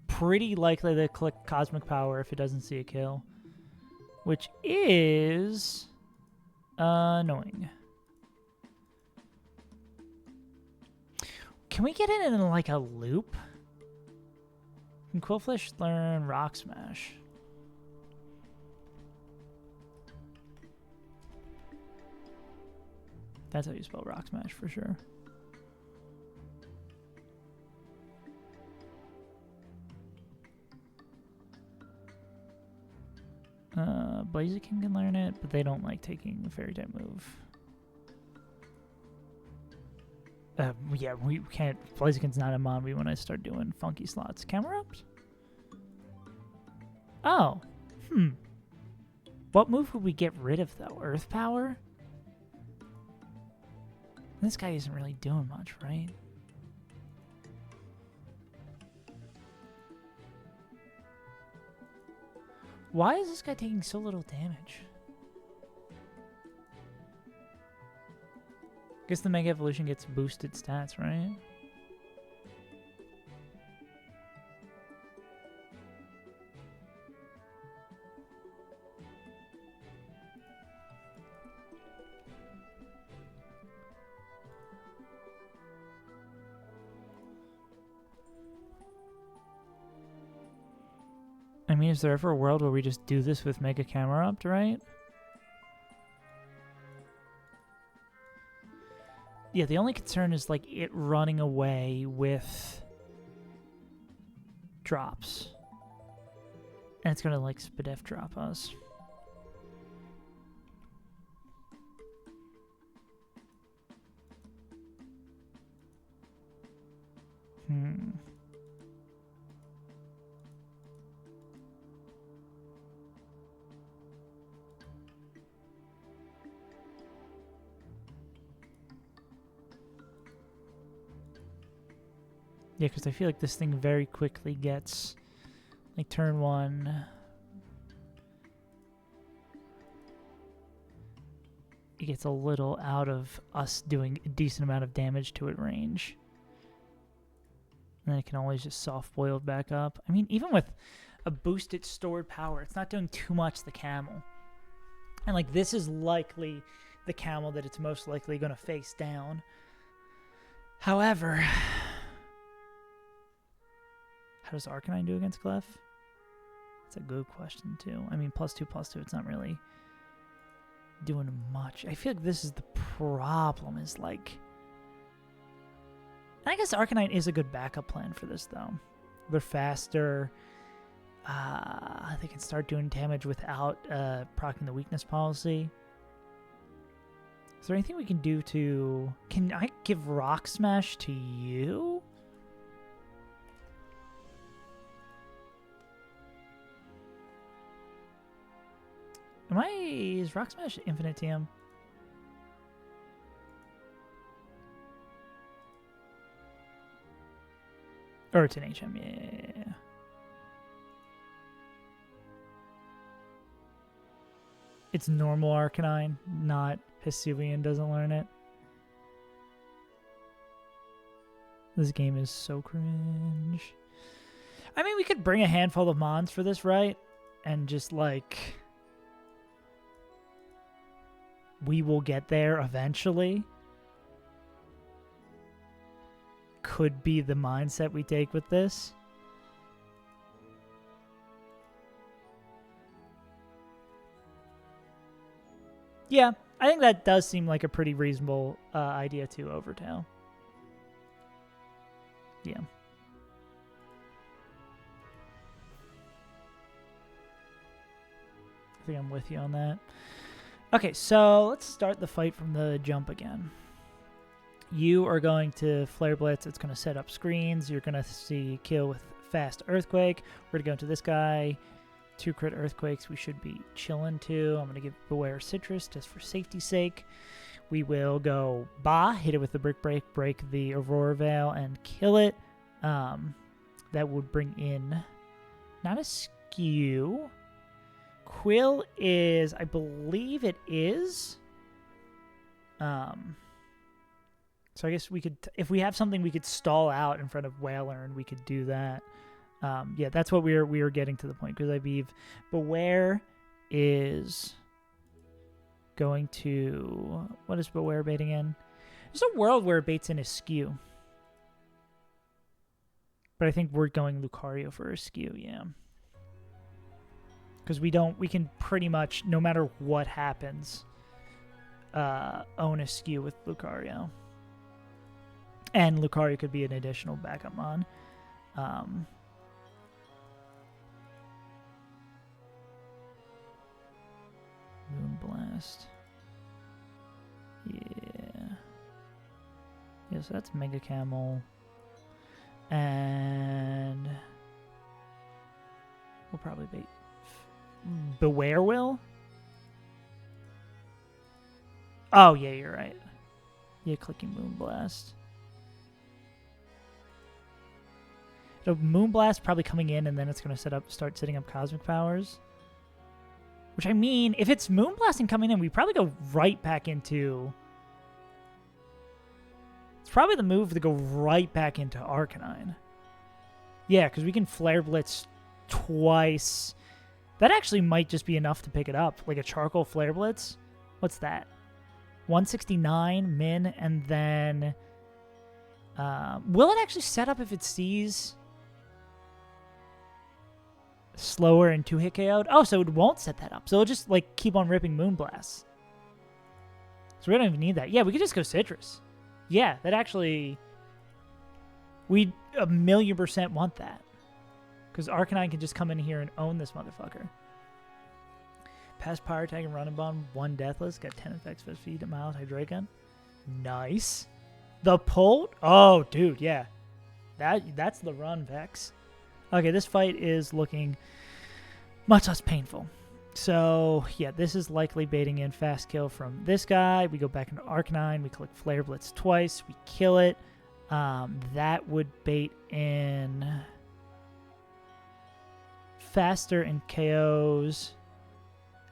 Pretty likely to click Cosmic Power if it doesn't see a kill. Which is... annoying. Can we get it in, like, a loop? Can Quillfish learn Rock Smash? That's how you spell Rock Smash for sure. Blaziken can learn it, but they don't like taking the Fairy type move. Yeah, we can't. Blaziken's not a mon we want to start doing funky slots. Camera ups? Oh. What move would we get rid of, though? Earth Power? This guy isn't really doing much, right? Why is this guy taking so little damage? Guess the Mega Evolution gets boosted stats, right? I mean, is there ever a world where we just do this with Mega Camera Up, right? Yeah, the only concern is, like, it running away with drops. And it's gonna, like, Spadef drop us. Yeah, because I feel like this thing very quickly gets, like, turn 1. It gets a little out of us doing a decent amount of damage to it range. And then it can always just soft boil back up. I mean, even with a boosted stored power, it's not doing too much, the camel. And, like, this is likely the camel that it's most likely going to face down. However, how does Arcanine do against Clef? That's a good question, too. I mean, +2/+2, it's not really doing much. I feel like this is the problem, is, like... I guess Arcanine is a good backup plan for this, though. They're faster. They can start doing damage without proccing the weakness policy. Is there anything we can do to... Can I give Rock Smash to you? Is Rock Smash Infinite TM? Or it's an HM, yeah. It's normal Arcanine, not Hisuian doesn't learn it. This game is so cringe. I mean, we could bring a handful of Mons for this, right? And just, like... We will get there eventually. Could be the mindset we take with this. Yeah, I think that does seem like a pretty reasonable idea too, Overtail. Yeah. I think I'm with you on that. Okay, so let's start the fight from the jump again. You are going to Flare Blitz. It's going to set up screens. You're going to see kill with Fast Earthquake. We're going to go into this guy. 2 crit Earthquakes. We should be chilling too. I'm going to give Beware Citrus just for safety's sake. We will go Ba, hit it with the Brick Break, break the Aurora Veil, and kill it. That would bring in not a skew. Quill is, I believe it is. So I guess we could, if we have something we could stall out in front of Whaler, and we could do that. Yeah, that's what we were getting to the point, because I believe Beware is going to, what is Beware baiting in? There's a world where it baits in a skew. But I think we're going Lucario for a skew, yeah. Because we can pretty much, no matter what happens, own a skew with Lucario. And Lucario could be an additional backup mon. Moonblast. Yeah. Yeah, so that's Mega Camel. And we'll probably bait Beware will? Oh, yeah, you're right. Yeah, clicking Moonblast. So Moonblast probably coming in, and then it's going to start setting up Cosmic Powers. Which, I mean, if it's Moonblasting coming in, we probably go right back into... It's probably the move to go right back into Arcanine. Yeah, because we can Flare Blitz twice. That actually might just be enough to pick it up. Like a Charcoal Flare Blitz. What's that? 169 min, and then... will it actually set up if it sees... slower and 2-hit KO'd? Oh, so it won't set that up. So it'll just, like, keep on ripping Moonblasts. So we don't even need that. Yeah, we could just go Citrus. Yeah, that actually... We 1,000,000% want that. Because Arcanine can just come in here and own this motherfucker. Pass Power Tag and Running Bomb, 1 Deathless. Got 10 effects for Feed, Mild Hydreigon. Nice. The Pult? Oh, dude, yeah. That's the run, Vex. Okay, this fight is looking much less painful. So, yeah, this is likely baiting in Fast Kill from this guy. We go back into Arcanine. We click Flare Blitz twice. We kill it. That would bait in faster and KOs.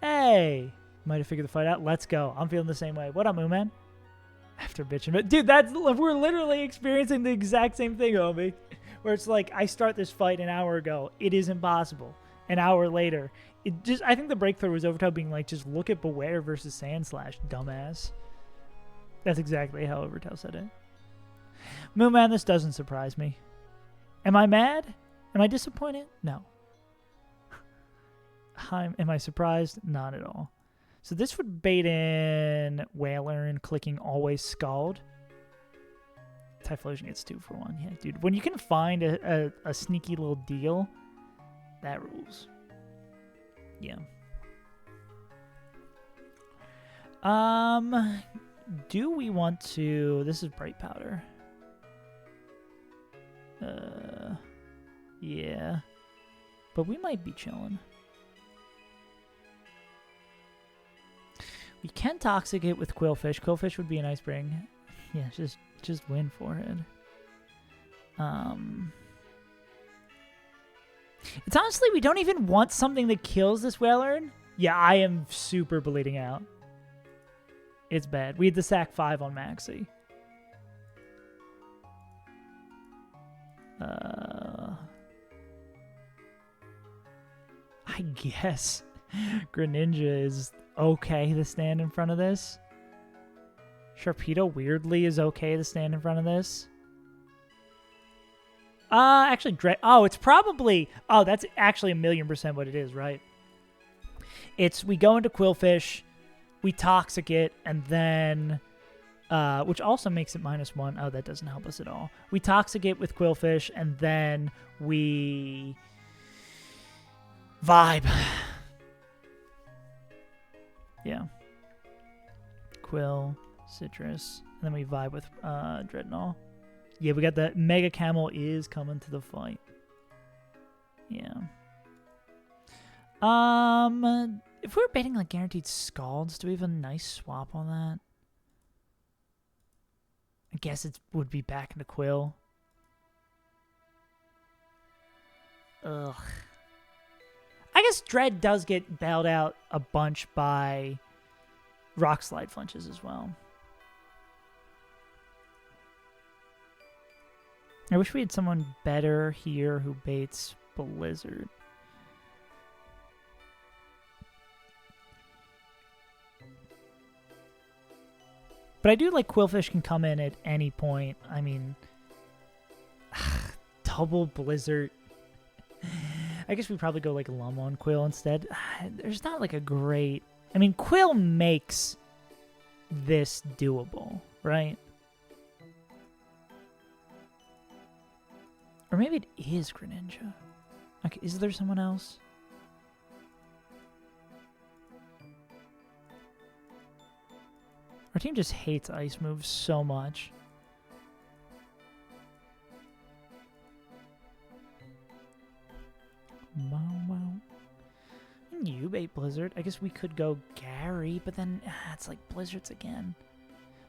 Hey, might have figured the fight out. Let's go. I'm feeling the same way. What up, Mooman? After bitching, but dude, we're literally experiencing the exact same thing, homie. Where it's like I start this fight an hour ago, it is impossible. An hour later, I think the breakthrough was Overtime being like, just look at Beware versus Sandslash, dumbass. That's exactly how Overtime said it. Mooman, this doesn't surprise me. Am I mad? Am I disappointed? No. Am I surprised? Not at all. So this would bait in Whaler and clicking Always Scald. Typhlosion gets 2 for 1. Yeah, dude. When you can find a sneaky little deal, that rules. Yeah. Do we want to... This is Bright Powder. Yeah. But we might be chilling. We can Toxicate with Quillfish. Quillfish would be a nice bring. Yeah, just win Forehead. It's honestly, we don't even want something that kills this Whaler. Yeah, I am super bleeding out. It's bad. We had the sack 5 on Maxi. I guess Greninja is okay to stand in front of this. Sharpedo weirdly is okay to stand in front of this. Actually, it's probably... Oh, that's actually 1,000,000% what it is, right? We go into Quillfish, we Toxic it, and then... which also makes it -1. Oh, that doesn't help us at all. We Toxic it with Quillfish, and then we... Vibe. Yeah. Quill, Citrus, and then we vibe with Dreadnought. Yeah, we got the Mega Camel is coming to the fight. Yeah. If we're baiting like guaranteed Scalds, do we have a nice swap on that? I guess it would be back into Quill. Ugh. I guess Dread does get bailed out a bunch by Rock Slide flinches as well. I wish we had someone better here who baits Blizzard. But I do like Quillfish can come in at any point. I mean, double Blizzard. I guess we probably go like Lum on Quill instead. There's not like a great... I mean, Quill makes this doable, right? Or maybe it is Greninja. Okay, is there someone else? Our team just hates ice moves so much. Wow. You bait Blizzard. I guess we could go Gary, but then it's like Blizzards again.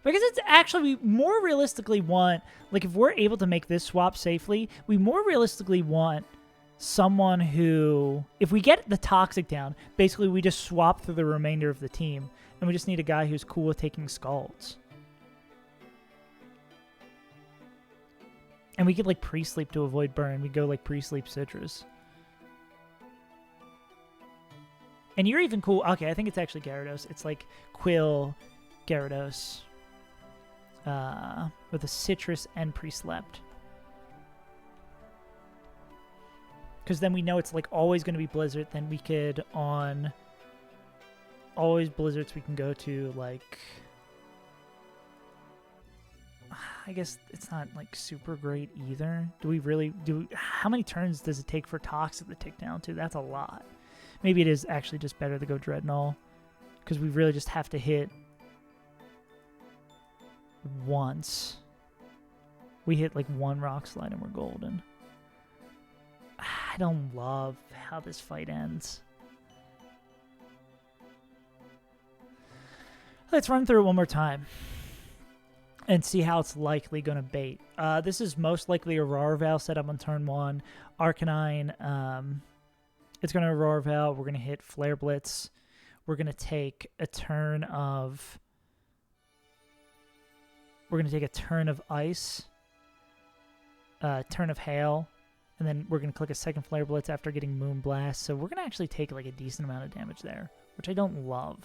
Because it's actually, we more realistically want, like if we're able to make this swap safely, we more realistically want someone who, if we get the Toxic down, basically we just swap through the remainder of the team, and we just need a guy who's cool with taking Scalds. And we could like pre-sleep to avoid burn. We go like pre-sleep Citrus. And you're even cool. Okay, I think it's actually Gyarados. It's like Quill, Gyarados, with a Citrus and pre-slept. Because then we know it's like always going to be Blizzard. Then we could on always Blizzards we can go to like... I guess it's not like super great either. Do we really... How many turns does it take for Toxic to tick down to? That's a lot. Maybe it is actually just better to go Dreadnought, because we really just have to hit once. We hit like one Rock Slide and we're golden. I don't love how this fight ends. Let's run through it one more time. and see how it's likely going to bait. This is most likely Aurora Veil set up on turn 1. Arcanine, it's going to Aurora Veil. We're going to hit Flare Blitz. We're going to take a turn of... We're going to take a turn of Ice, turn of Hail, and then we're going to click a second Flare Blitz after getting Moonblast. So we're going to actually take like a decent amount of damage there, which I don't love.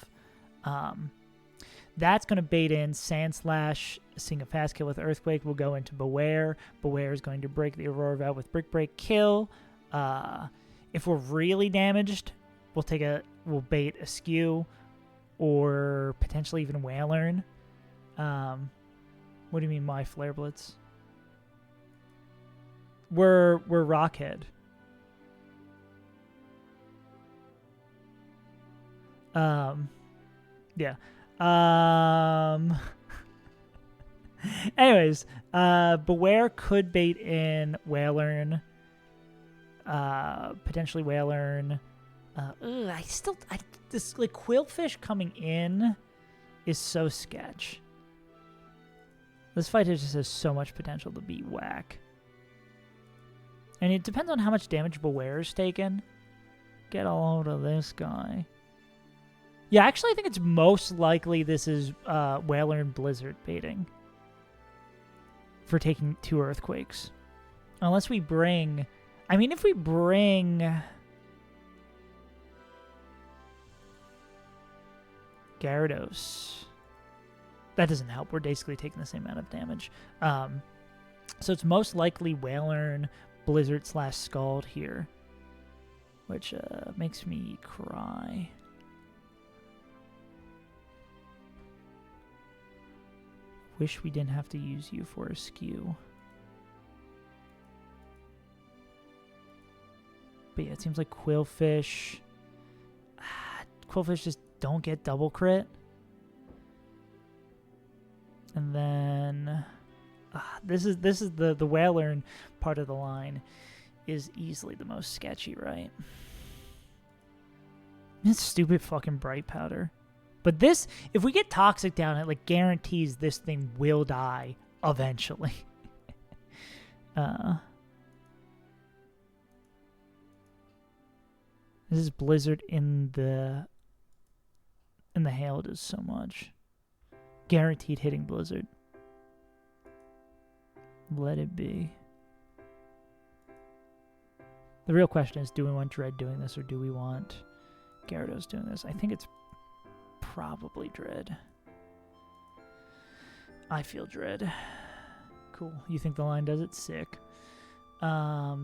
That's going to bait in Sand Slash, seeing a fast kill with Earthquake. We'll go into Beware. Beware is going to break the Aurora Veil with Brick Break kill. If we're really damaged, we'll bait a Skew or potentially even Whalern. What do you mean my Flare Blitz? We're Rockhead. Yeah. Anyways, Beware could bait in Whalern. Potentially Whalern. This like Quillfish coming in is so sketch. This fight just has so much potential to be whack. And it depends on how much damage Beware's taken. Get a load of this guy. Yeah, actually, I think it's most likely this is Whalern Blizzard baiting for taking 2 Earthquakes. Unless we bring... I mean, if we bring... Gyarados... That doesn't help. We're basically taking the same amount of damage. So it's most likely Whalern Blizzard / Scald here. Which makes me cry. Wish we didn't have to use you for a Skew. But yeah, it seems like Quillfish... Quillfish just don't get double crit. And then... this is the Whalern part of the line is easily the most sketchy, right? This stupid fucking Bright Powder. But this, if we get Toxic down, it like guarantees this thing will die eventually. This is Blizzard in the hail does so much. Guaranteed hitting Blizzard. Let it be. The real question is, do we want Dread doing this or do we want Gyarados doing this? I think it's probably Dread. I feel Dread. Cool. You think the line does it? Sick. Yeah,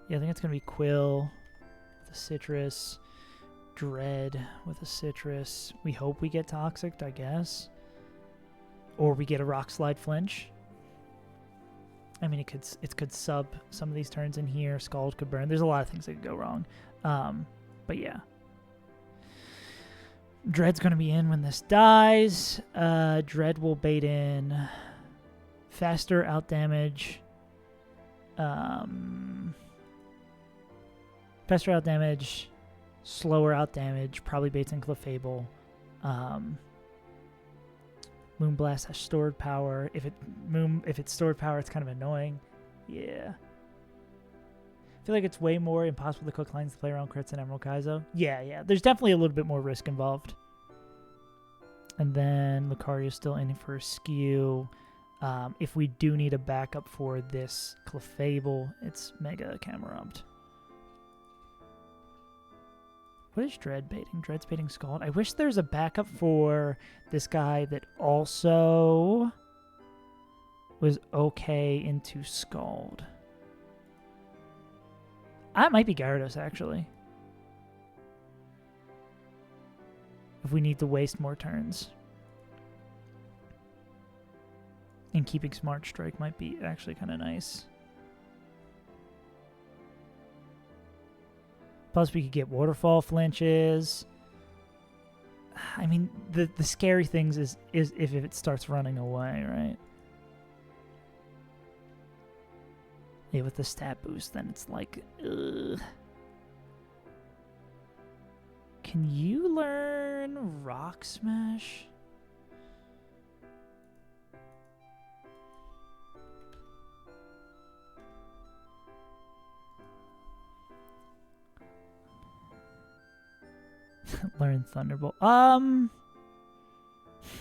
I think it's going to be Quill with a Citrus. Dread with a Citrus. We hope we get Toxic, I guess. Or we get a Rock Slide Flinch. I mean, it could sub some of these turns in here. Scald could burn. There's a lot of things that could go wrong. But yeah. Dread's going to be in when this dies. Dread will bait in faster out damage. Faster out damage. Slower out damage. Probably baits in Clefable. Moonblast has stored power. If it's stored power, it's kind of annoying. Yeah. I feel like it's way more impossible to cook lines to play around crits than Emerald Kaizo. Yeah. There's definitely a little bit more risk involved. And then Lucario's still in for a Skew. If we do need a backup for this Clefable, it's Mega Camerupt. What is Dread baiting? Dread's baiting Scald. I wish there's a backup for this guy that also was okay into Scald. That might be Gyarados, actually. If we need to waste more turns. And keeping Smart Strike might be actually kind of nice. Plus, we could get Waterfall Flinches. I mean, the scary things is if it starts running away, right? Yeah, with the stat boost, then it's like, ugh. Can you learn Rock Smash? Learn Thunderbolt.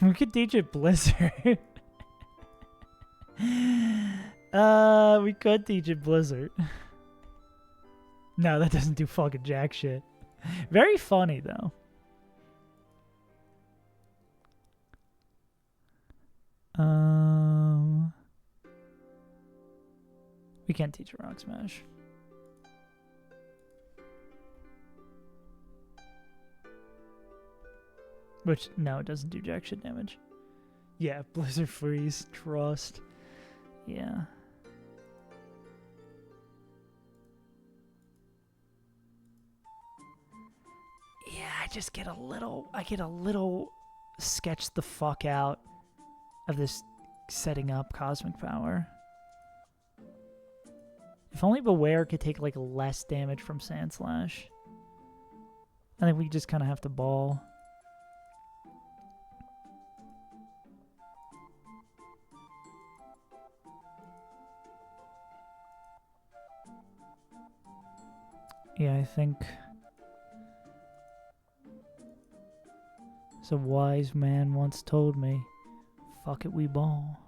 We could teach it Blizzard. We could teach it Blizzard. No, that doesn't do fucking jack shit. Very funny, though. We can't teach a Rock Smash. Which, no, it doesn't do jack shit damage. Yeah, Blizzard Freeze, Trust. Yeah. Yeah, I get a little sketched the fuck out of this setting up Cosmic Power. If only Beware could take, like, less damage from Sand Slash. I think we just kind of have to ball. Yeah, I think... As a wise man once told me, fuck it, we ball.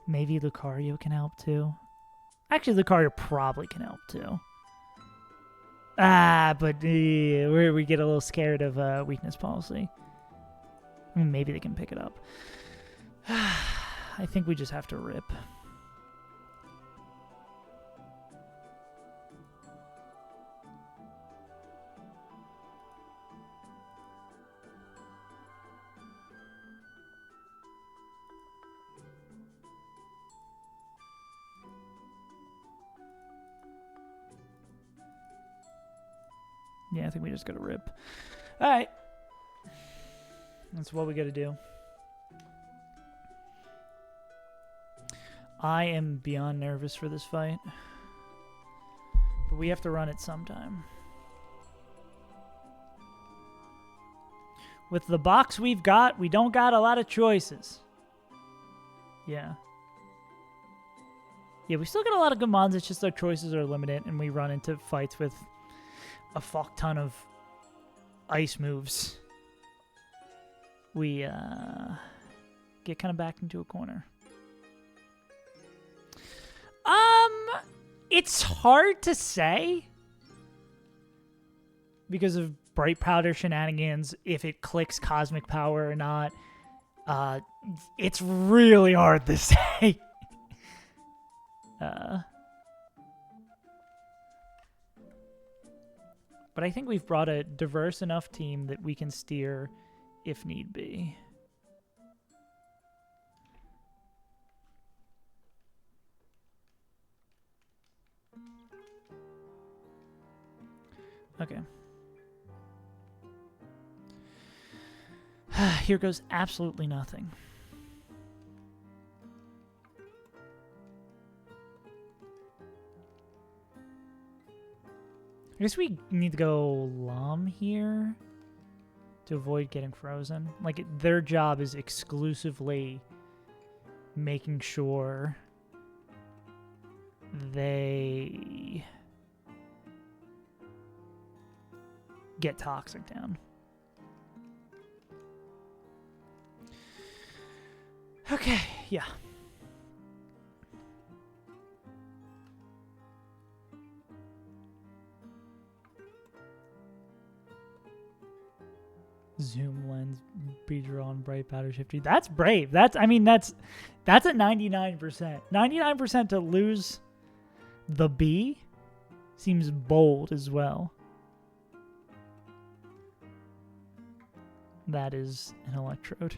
Maybe Lucario can help too. Actually, Lucario probably can help too. But we get a little scared of weakness policy. I mean, maybe they can pick it up. I think we just have to rip. Yeah, I think we just gotta rip. Alright. That's what we gotta do. I am beyond nervous for this fight. But we have to run it sometime. With the box we've got, we don't got a lot of choices. Yeah. Yeah, we still got a lot of good mons, it's just our choices are limited, and we run into fights with a fuck ton of ice moves. We get kind of backed into a corner. It's hard to say because of Bright Powder shenanigans, if it clicks Cosmic Power or not. It's really hard to say. But I think we've brought a diverse enough team that we can steer if need be. Okay. Here goes absolutely nothing. I guess we need to go Lom here to avoid getting frozen. Like, their job is exclusively making sure they get Toxic down. Okay, yeah. Zoom lens, redrawn, bright powder shifty. That's brave. That's at 99%. 99% to lose the B seems bold as well. That is an electrode.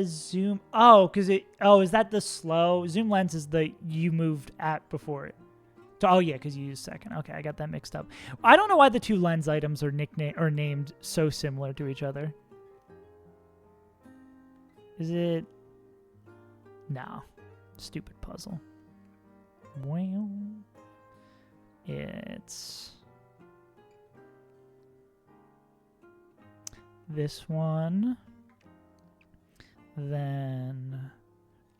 Zoom. Oh, is that the slow? Zoom lens is the you moved at before it. Oh yeah, because you used second. Okay, I got that mixed up. I don't know why the two lens items are named so similar to each other. Is it? No. Stupid puzzle. Well, it's this one. Then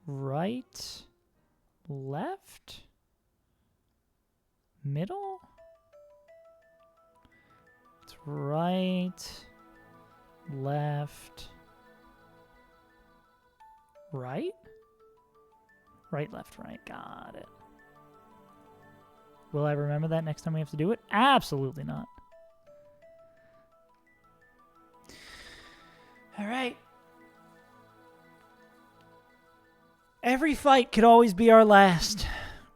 right, left, middle. It's right, left, right? Right, left, right. Got it. Will I remember that next time we have to do it? Absolutely not. All right. Every fight could always be our last.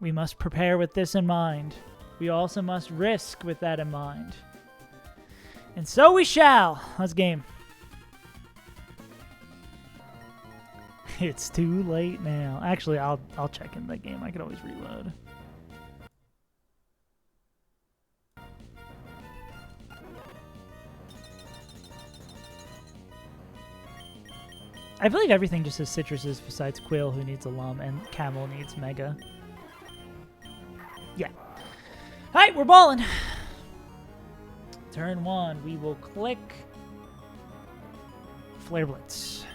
We must prepare with this in mind. We also must risk with that in mind. And so we shall. Let's game. It's too late now. Actually, I'll check in the game. I could always reload. I believe everything just has citruses besides Quill, who needs a Lum, and Camel needs Mega. Yeah. Alright, we're balling. Turn 1, we will click Flare Blitz.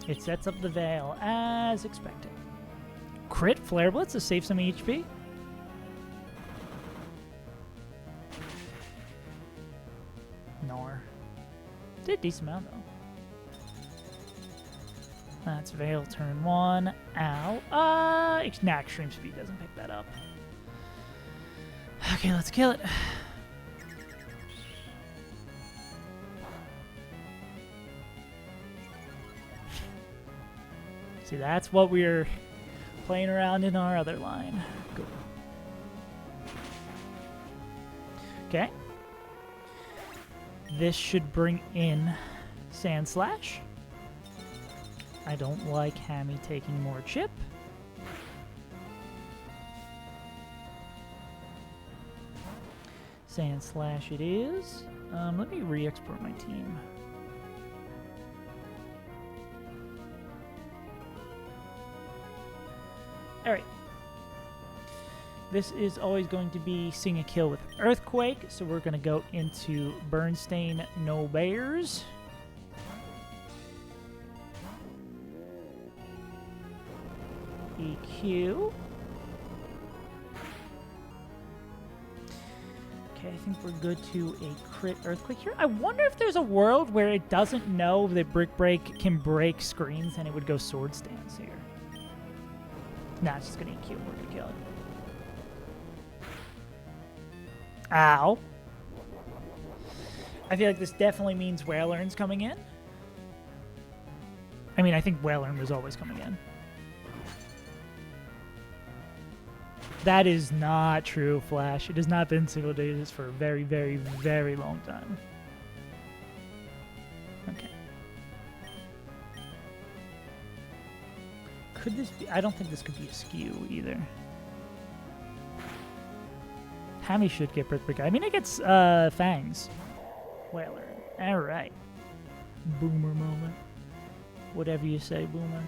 It sets up the Veil as expected. Crit Flare Blitz to save some HP. Nor. Did a decent amount though. That's Veil turn 1. Ow. Nah, Extreme Speed doesn't pick that up. Okay, let's kill it. See, that's what we're playing around in our other line. Cool. Okay. This should bring in Sand Slash. I don't like Hammy taking more chip. Sand Slash it is. Let me re-export my team. Alright. This is always going to be Sing a Kill with Earthquake, so we're going to go into Bernstein No Bears. EQ. Okay, I think we're good to a crit Earthquake here. I wonder if there's a world where it doesn't know that Brick Break can break screens and it would go Sword Stance here. Nah, it's just gonna EQ and we're gonna kill it. Ow. I feel like this definitely means Whalern's coming in. I mean, I think Whalern was always coming in. That is not true, Flash. It has not been single digits for a very, very, very long time. Okay. Could this be... I don't think this could be a skew either. Hammy should get Brick Break. I mean, it gets Fangs. Whaler. Alright. Boomer moment. Whatever you say, Boomer.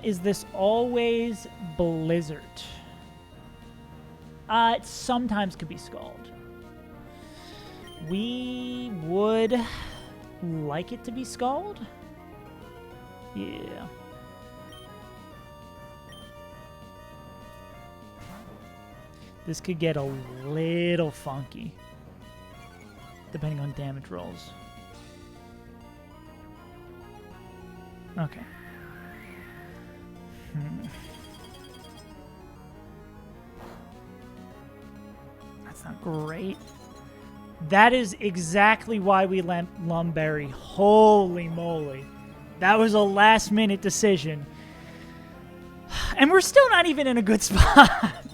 Is this always Blizzard? It sometimes could be Scald. We would like it to be Scald. Yeah. This could get a little funky, depending on damage rolls. Okay. That's not great. That is exactly why we lent Lumberry. Holy moly. That was a last-minute decision. And we're still not even in a good spot.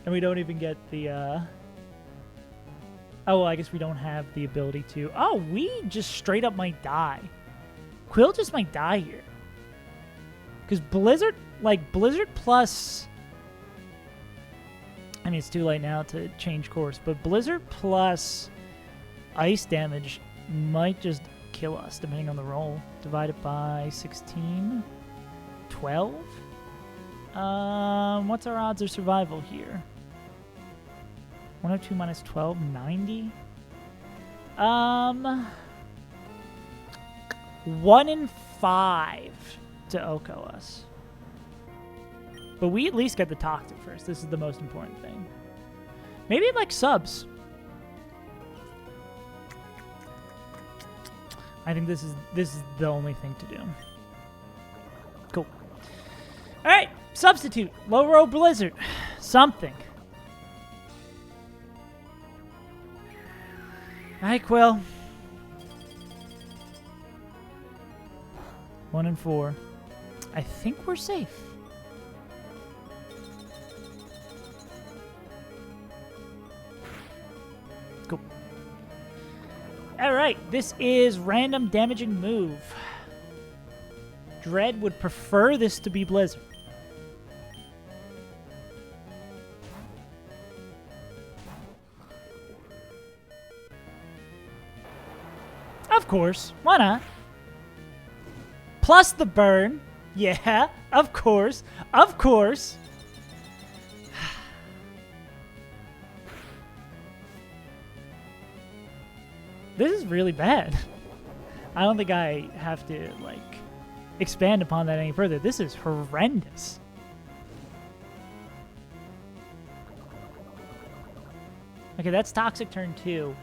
And we don't even get the, Oh, well, I guess we don't have the ability to... Oh, we just straight up might die. Quill just might die here. Because Blizzard... Like, Blizzard plus... I mean, it's too late now to change course. But Blizzard plus ice damage might just kill us, depending on the roll. Divided by 16? 12? What's our odds of survival here? 102 minus 12, 90? 1 in 5 to Oko us. But we at least get the Toxic first. This is the most important thing. Maybe like subs. I think this is the only thing to do. Cool. All right, substitute. Low row blizzard. Something. All right, Quill. 1 in 4. I think we're safe. Cool. All right, this is random damaging move. Dread would prefer this to be Blizzard. Of course, why not? Plus the burn. Yeah, of course. Of course. This is really bad. I don't think I have to, like, expand upon that any further. This is horrendous. Okay, that's Toxic turn 2.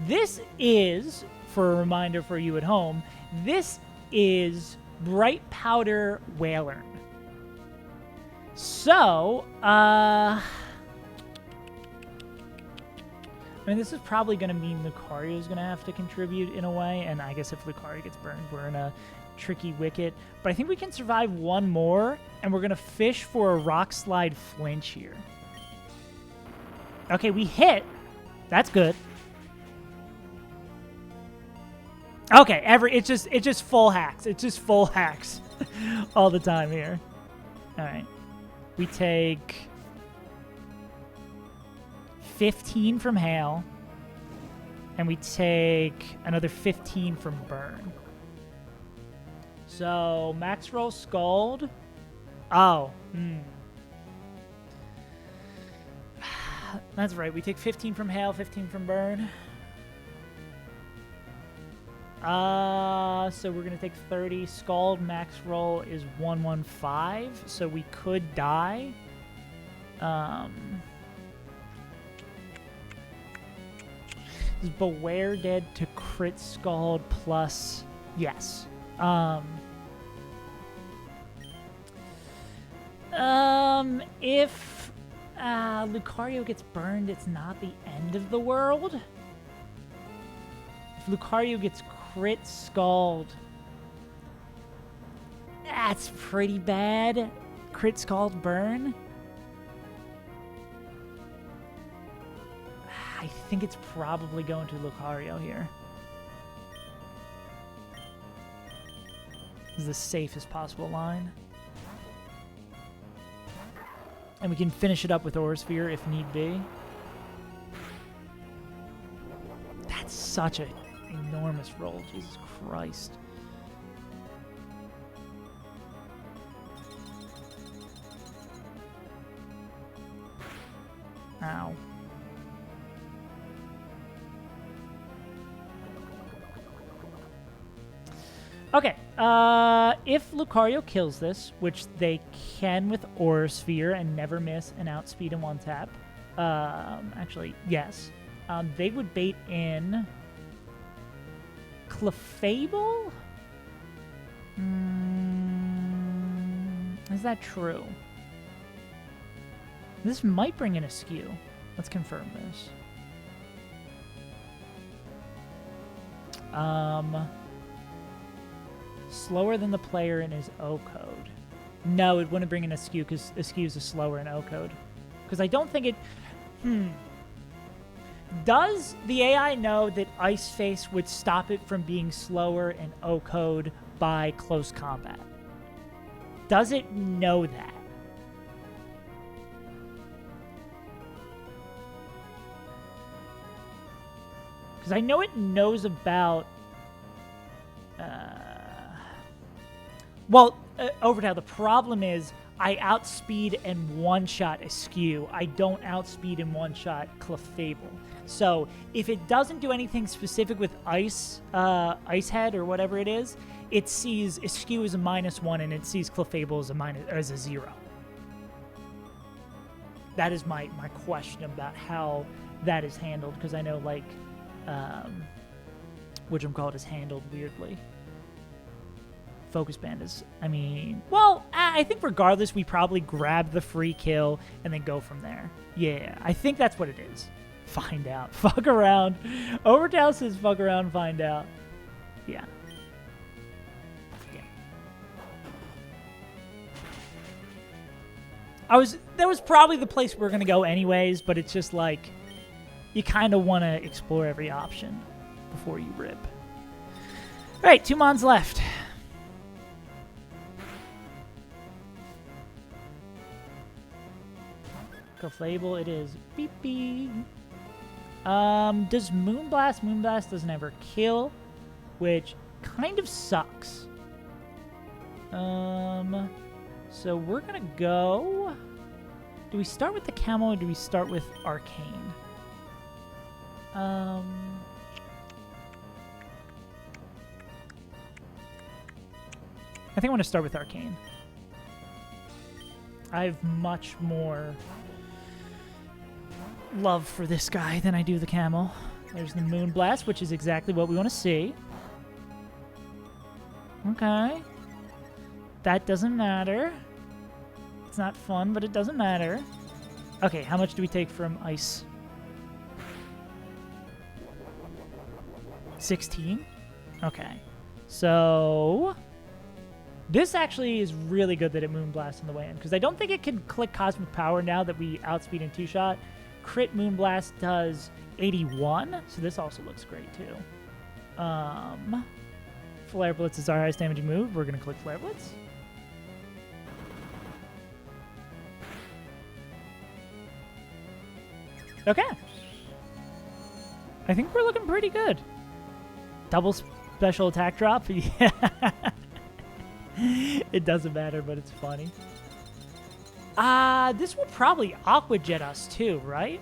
This is, for a reminder for you at home, this is Bright Powder Whalern. So, I mean, this is probably going to mean Lucario is going to have to contribute in a way, and I guess if Lucario gets burned, we're in a tricky wicket. But I think we can survive one more, and we're going to fish for a Rock Slide flinch here. Okay, we hit. That's good. Okay, it's just full hacks. It's just full hacks all the time here. All right. We take 15 from Hail, and we take another 15 from Burn. So, max roll Scald. Oh, That's right. We take 15 from Hail, 15 from Burn. So we're going to take 30. Scald max roll is 115, so we could die. Is Beware Dead to crit Scald plus... Yes. If Lucario gets burned, it's not the end of the world. If Lucario gets crit Scald, that's pretty bad. Crit Scald burn. I think it's probably going to Lucario here. This is the safest possible line. And we can finish it up with Aura Sphere if need be. That's such an enormous roll. Jesus Christ. Ow. Okay, if Lucario kills this, which they can with Aura Sphere and never miss an outspeed and one tap, actually, yes, they would bait in Clefable? Is that true? This might bring in a skew. Let's confirm this. Slower than the player in his O code. No, it wouldn't bring in a skew because a skew is slower in O code. Because I don't think it... Does the AI know that Ice Face would stop it from being slower in O code by close combat? Does it know that? Because I know it knows about... Well, Overtale, the problem is I outspeed and one-shot Askew. I don't outspeed and one-shot Clefable. So if it doesn't do anything specific with Ice Head or whatever it is, it sees Askew as a -1 and it sees Clefable as a 0. That is my question about how that is handled, because I know, like, whatchamacallit is handled weirdly. Focus Band is, I mean, well, I think regardless, we probably grab the free kill and then go from there. Yeah, I think that's what it is. Find out. Fuck around. Overtail says fuck around, find out. Yeah. That was probably the place we were going to go anyways, but it's just like, you kind of want to explore every option before you rip. All right, 2 mons left. Clefable, it is. Beep beep. Does Moonblast? Moonblast doesn't ever kill, which kind of sucks. So we're gonna go. Do we start with the Camel or do we start with Arcane? I think I want to start with Arcane. I have much more love for this guy than I do the Camel. There's the Moonblast, which is exactly what we want to see. Okay. That doesn't matter. It's not fun, but it doesn't matter. Okay, how much do we take from Ice? 16? Okay. So this actually is really good that it Moonblast on the way in, because I don't think it can click Cosmic Power now that we outspeed and 2-shot. Crit Moonblast does 81, so this also looks great too. Flare Blitz is our highest damaging move. We're going to click Flare Blitz. Okay. I think we're looking pretty good. Double special attack drop? Yeah. It doesn't matter, but it's funny. This will probably Aqua Jet us too, right?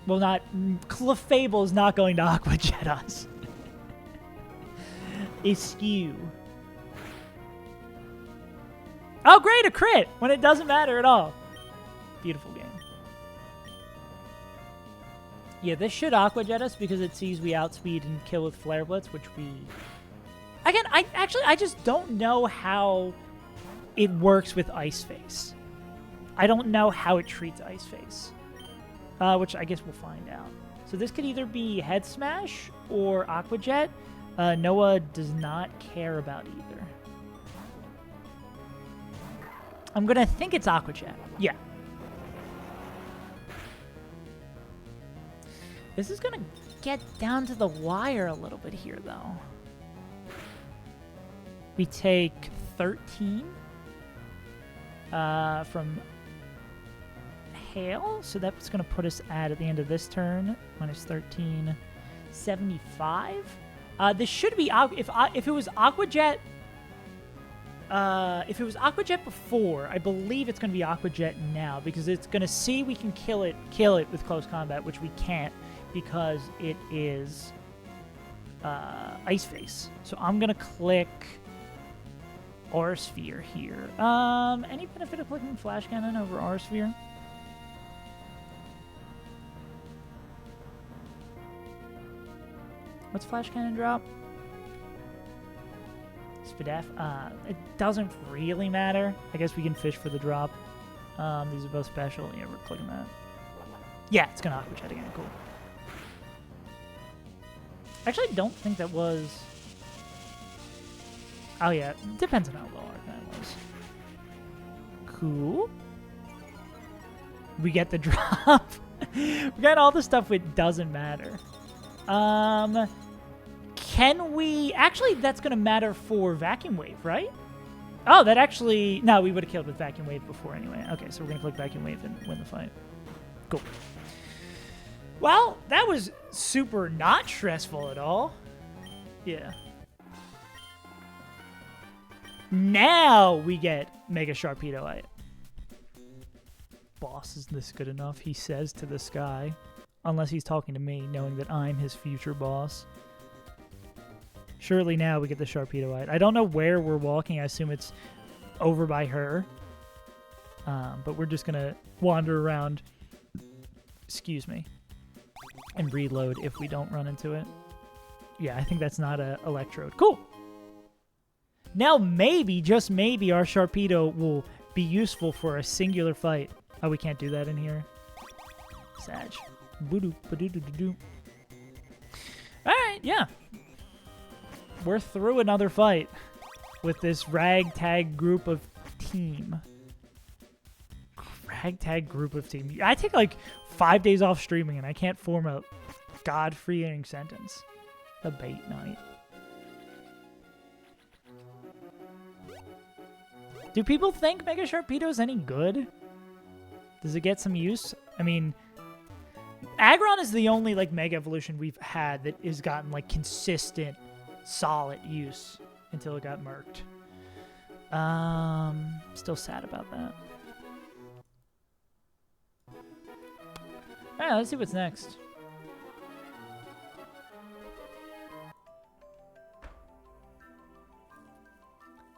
Well, not... Clefable is not going to Aqua Jet us. Askew. Oh, great, a crit! When it doesn't matter at all. Beautiful game. Yeah, this should Aqua Jet us because it sees we outspeed and kill with Flare Blitz, which we... Again, I just don't know how it works with Ice Face. I don't know how it treats Ice Face. Which I guess we'll find out. So this could either be Head Smash or Aqua Jet. Noah does not care about either. I'm gonna think it's Aqua Jet. Yeah. This is gonna get down to the wire a little bit here, though. We take 13 from Hail, so that's going to put us at the end of this turn, minus 13, 75. This should be, if it was Aqua Jet, if it was Aqua Jet before, I believe it's going to be Aqua Jet now, because it's going to see we can kill it with close combat, which we can't because it is Ice Face. So I'm going to click Aura Sphere here. Any benefit of clicking Flash Cannon over Aura Sphere? What's Flash Cannon drop? Spadaf. It doesn't really matter. I guess we can fish for the drop. These are both special. Yeah, we're clicking that. Yeah, it's gonna Aqua Jet again. Cool. Actually, I don't think that was... Oh yeah, depends on how low Arcane was. Cool. We get the drop. We got all the stuff it doesn't matter. Can we... Actually, that's going to matter for Vacuum Wave, right? Oh, that actually... No, we would have killed with Vacuum Wave before anyway. Okay, so we're going to click Vacuum Wave and win the fight. Cool. Well, that was super not stressful at all. Yeah. Now we get Mega Sharpedo. Boss, is this good enough? He says to the sky. Unless he's talking to me, knowing that I'm his future boss. Surely now we get the Sharpedo. I don't know where we're walking. I assume it's over by her. But we're just going to wander around. Excuse me. And reload if we don't run into it. Yeah, I think that's not a Electrode. Cool. Now maybe, just maybe, our Sharpedo will be useful for a singular fight. Oh, we can't do that in here. Sag. Alright, yeah. We're through another fight with this ragtag group of team. Ragtag group of team. I take like 5 days off streaming and I can't form a God-freeing sentence. The bait night. Do people think Mega Sharpedo's any good? Does it get some use? I mean, Aggron is the only like Mega Evolution we've had that has gotten like consistent, solid use until it got murked. Still sad about that. Alright, let's see what's next.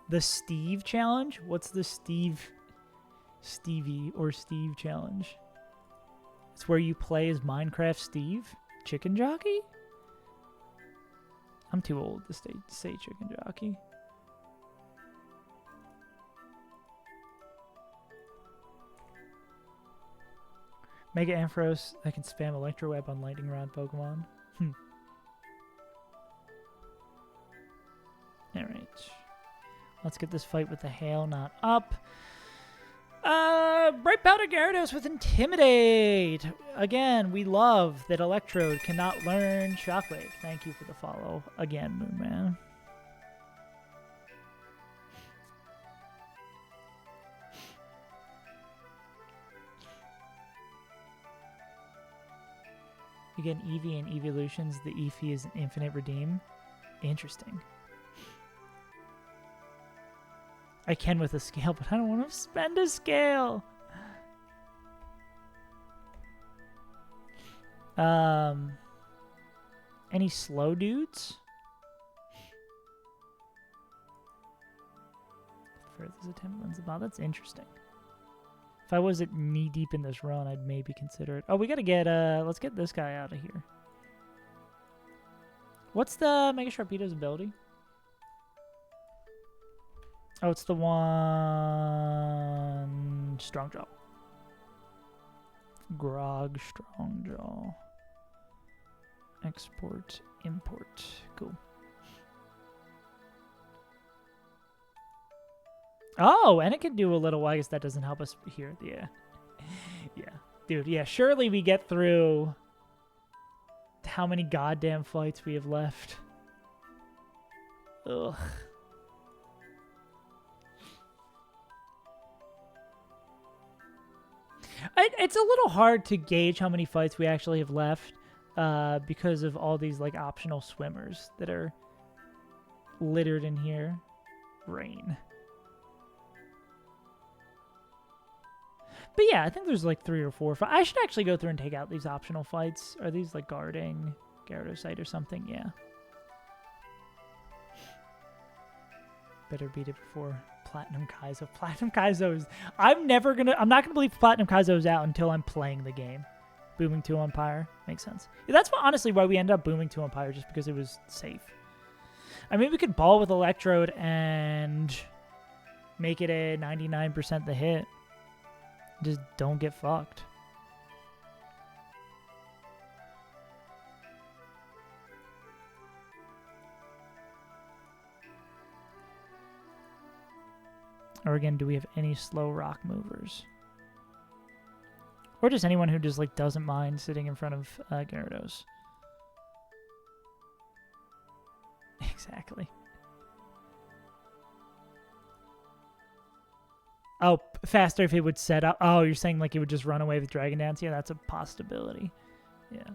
The Steve challenge? What's the Stevie or Steve challenge? It's where you play as Minecraft Steve? Chicken Jockey? I'm too old to say Chicken Jockey. Mega Ampharos, I can spam Electro Web on Lightning Rod Pokemon. Alright. Let's get this fight with the hail not up. Bright Powder Gyarados with Intimidate. Again, we love that Electrode cannot learn Shockwave. Thank you for the follow again, Moonman. You get an Eevee and Evolutions. The Eevee is an infinite redeem. Interesting. I can with a scale, but I don't want to spend a scale. Any slow dudes? Furthest attempt lens about. That's interesting. If I wasn't knee deep in this run, I'd maybe consider it. Oh, we gotta get let's get this guy out of here. What's the Mega Sharpedo's ability? Oh, it's the one Strong Jaw. Grog Strong Jaw. Export, import. Cool. Oh, and it can do a little. Well, I guess that doesn't help us here. Yeah. Yeah. Dude, yeah. Surely we get through how many goddamn fights we have left. Ugh. It's a little hard to gauge how many fights we actually have left because of all these like optional swimmers that are littered in here. Rain. But yeah, I think there's like 3 or 4. I should actually go through and take out these optional fights. Are these like guarding Gyarados or something? Yeah. Better beat it before Platinum Kaizo. Platinum Kaizo is... I'm not gonna believe Platinum Kaizo is out until I'm playing the game. Booming 2 Umpire. Makes sense. Yeah, that's honestly why we ended up booming 2 Umpire, just because it was safe. I mean, we could ball with Electrode and make it a 99% the hit. Just don't get fucked. Or again, do we have any slow rock movers? Or just anyone who just like doesn't mind sitting in front of Gyarados. Exactly. Oh, faster if it would set up. Oh, you're saying like it would just run away with Dragon Dance? Yeah, that's a possibility. Yeah.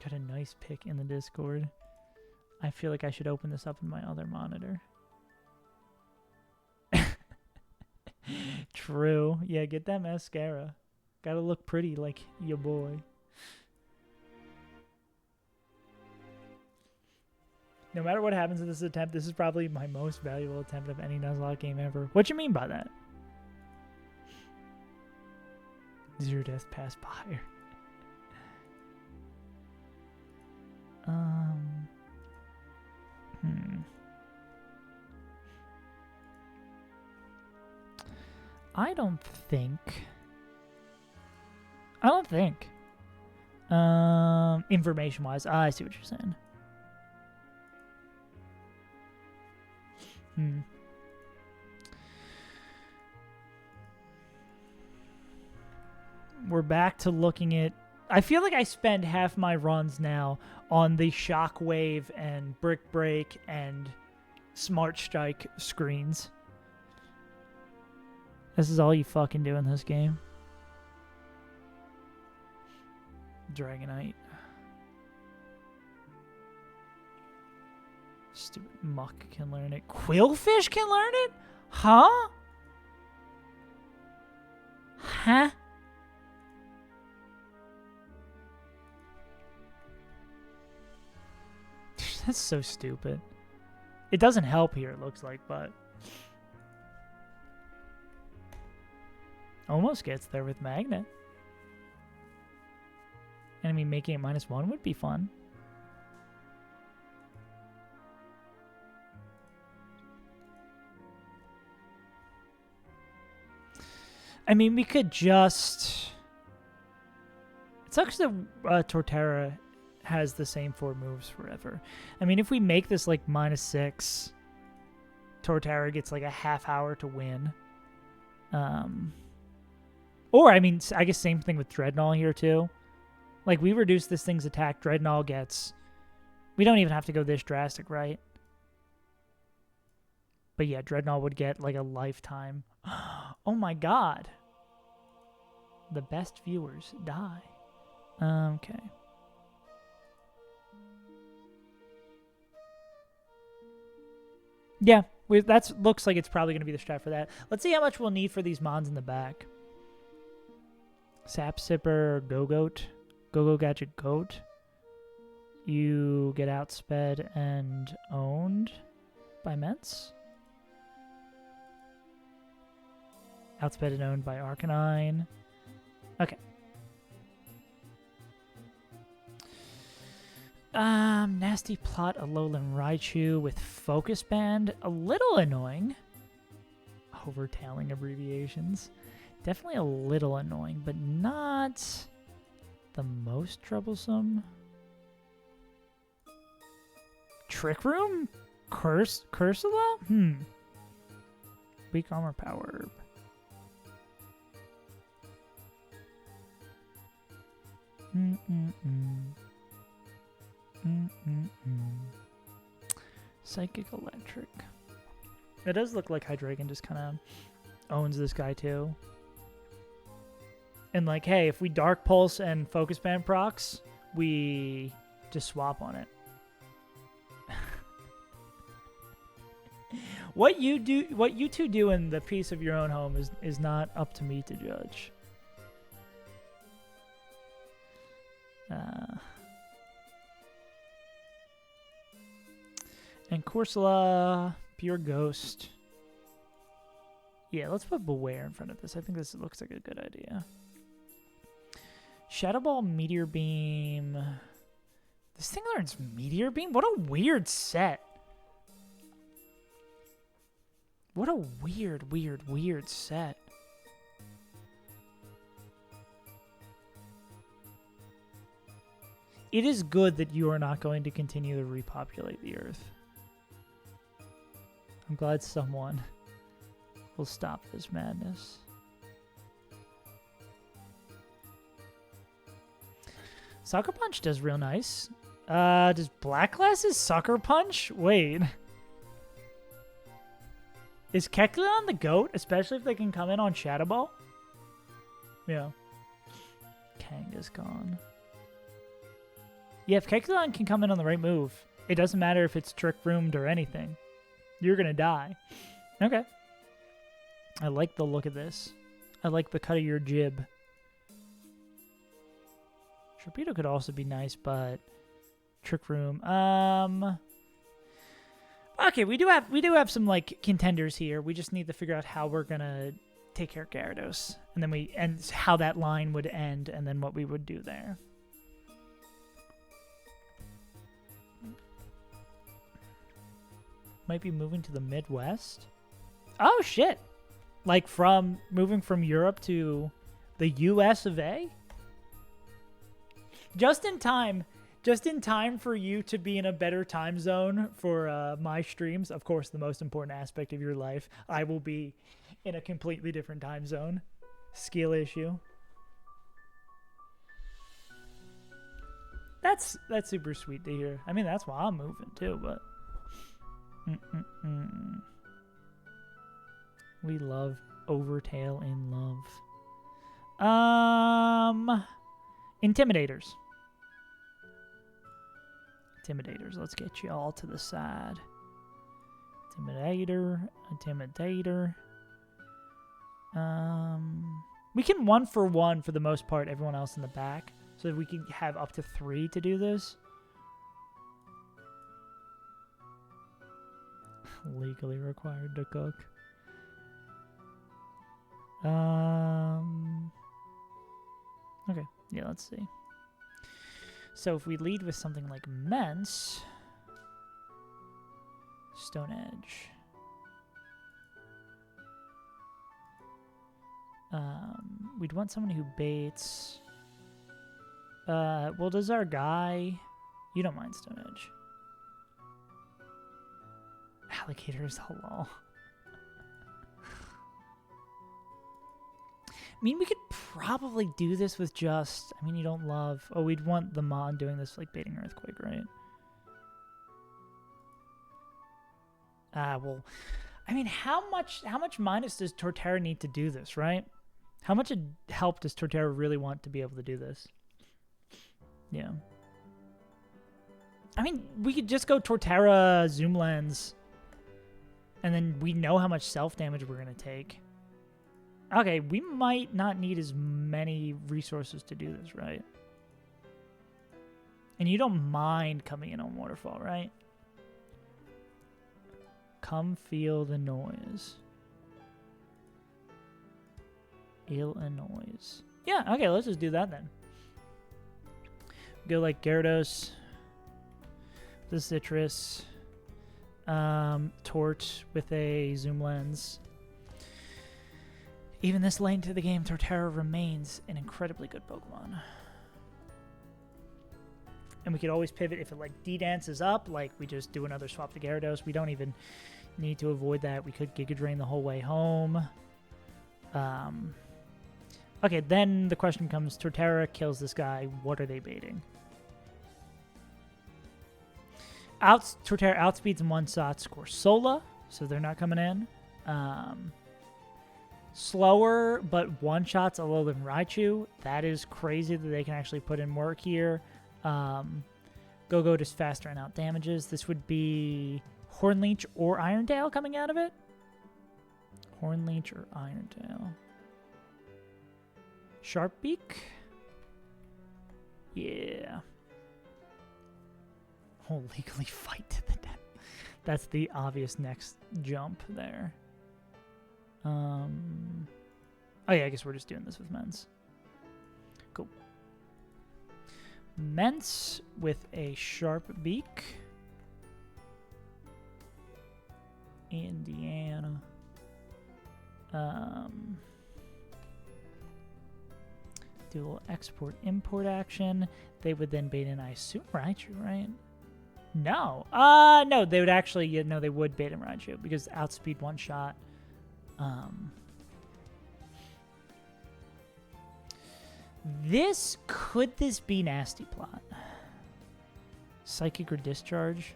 Got a nice pick in the Discord. I feel like I should open this up in my other monitor. True. Yeah, get that mascara. Gotta look pretty like your boy. No matter what happens in this attempt, this is probably my most valuable attempt of any Nuzlocke game ever. What you mean by that? 0 death pass fire. I don't think. Information-wise, I see what you're saying. We're back to looking at... I feel like I spend half my runs now on the Shockwave and Brick Break and Smart Strike screens. This is all you fucking do in this game. Dragonite. Stupid muck can learn it. Quillfish can learn it? Huh? Huh? That's so stupid. It doesn't help here, it looks like, but... Almost gets there with Magnet. And I mean, making it -1 would be fun. I mean, we could just... It sucks that Torterra has the same 4 moves forever. I mean, if we make this like -6, Torterra gets like a half hour to win. Or, I mean, I guess same thing with Dreadnought here too. Like, we reduce this thing's attack, Dreadnought gets... We don't even have to go this drastic, right? But yeah, Dreadnought would get like a lifetime. Oh my god. The best viewers die. Okay. Yeah, that looks like it's probably going to be the strat for that. Let's see how much we'll need for these mons in the back. Sap Sipper, Go-Goat. Go-Go Gadget Goat. You get outsped and owned by Ments. Outsped and owned by Arcanine. Okay. Nasty Plot, Alolan Raichu with Focus Band. A little annoying. Overtailing abbreviations. Definitely a little annoying, but not the most troublesome. Trick Room? Cursula? Weak Armor Power. Psychic Electric. It does look like Hydreigon just kind of owns this guy too. And like, hey, if we Dark Pulse and Focus Band procs, we just swap on it. What you two do in the peace of your own home is not up to me to judge. And Corsola, Pure Ghost. Yeah, let's put Beware in front of this. I think this looks like a good idea. Shadow Ball, Meteor Beam. This thing learns Meteor Beam? What a weird set. What a weird set. It is good that you are not going to continue to repopulate the Earth. I'm glad someone will stop this madness. Sucker Punch does real nice. Does Black Glasses Sucker Punch? Wait. Is Kecleon the GOAT, especially if they can come in on Shadow Ball? Yeah. Kanga's gone. Yeah, if Kecleon can come in on the right move, it doesn't matter if it's Trick Roomed or anything. You're going to die. Okay. I like the look of this. I like the cut of your jib. Torpedo could also be nice, but Trick Room. Okay, we do have some like contenders here. We just need to figure out how we're gonna take care of Gyarados, and then how that line would end, and then what we would do there. Might be moving to the Midwest. Oh shit! Like moving from Europe to the US of A? Just in time for you to be in a better time zone for my streams. Of course, the most important aspect of your life. I will be in a completely different time zone. Skill issue. That's super sweet to hear. I mean, that's why I'm moving too, but... We love Overtail in love. Intimidators. Intimidators. Let's get you all to the side. Intimidator. We can 1-for-1 for the most part, everyone else in the back. So that we can have up to 3 to do this. Legally required to cook. Okay, yeah, let's see. So if we lead with something like Mence, Stone Edge. We'd want someone who baits. Well, does our guy... You don't mind Stone Edge. Alligators, hello. I mean, we could probably do this with just... I mean, you don't love... Oh, we'd want the Mon doing this, like, baiting Earthquake, right? Well... I mean, how much minus does Torterra need to do this, right? How much help does Torterra really want to be able to do this? Yeah. I mean, we could just go Torterra, Zoom Lens... And then we know how much self-damage we're going to take. Okay, we might not need as many resources to do this, right? And you don't mind coming in on Waterfall, right? Come feel the noise. Illinois. Yeah, okay, let's just do that then. Go like Gyarados. The Citrus. Tort with a Zoom Lens. Even this late into the game, Torterra remains an incredibly good Pokemon. And we could always pivot if it like D-dances up, like we just do another swap to Gyarados. We don't even need to avoid that. We could Giga Drain the whole way home. Okay, then the question comes, Torterra kills this guy. What are they baiting? Torterra outspeeds in one shot, score Sola, so they're not coming in. Slower, but one shots a little than Raichu. That is crazy that they can actually put in work here. Go-Go just faster and out damages. This would be Hornleech or Iron-Tail coming out of it. Hornleech or Iron-Tail. Sharpbeak. Yeah. Oh, legally fight to the death. That's the obvious next jump there. Oh yeah, I guess we're just doing this with Mence. Cool. Mence with a Sharpbeak. Indiana. Do a little export-import action. They would then bait in, I assume, Raichu, right? No. No, they would actually, no, they would bait in Raichu because outspeed one shot. Could this be Nasty Plot? Psychic or Discharge?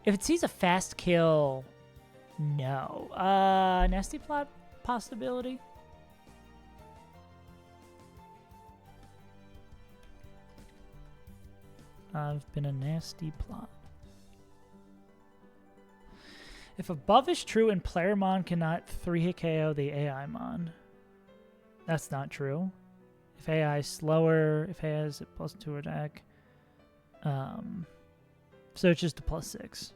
If it sees a fast kill, no. Nasty Plot possibility? I've been a nasty plot. If above is true and player mon cannot 3-hit KO the AI mon. That's not true. If AI is slower, if AI has a +2 attack. So it's just a +6.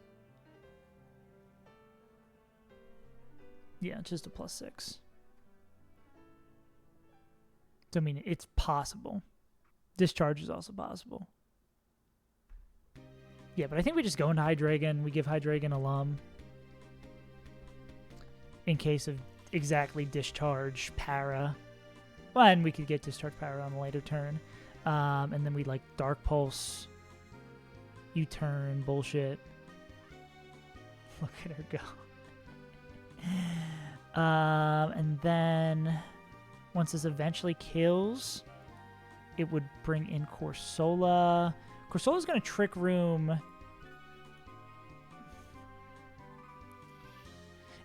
Yeah, it's just a +6. So, I mean, it's possible. Discharge is also possible. Yeah, but I think we just go into Hydreigon. We give Hydreigon a Lum. In case of exactly discharge para. Well, and we could get discharge para on a later turn. And then we like Dark Pulse. U-turn bullshit. Look at her go. And then once this eventually kills, it would bring in Corsola. Corsola's going to Trick Room.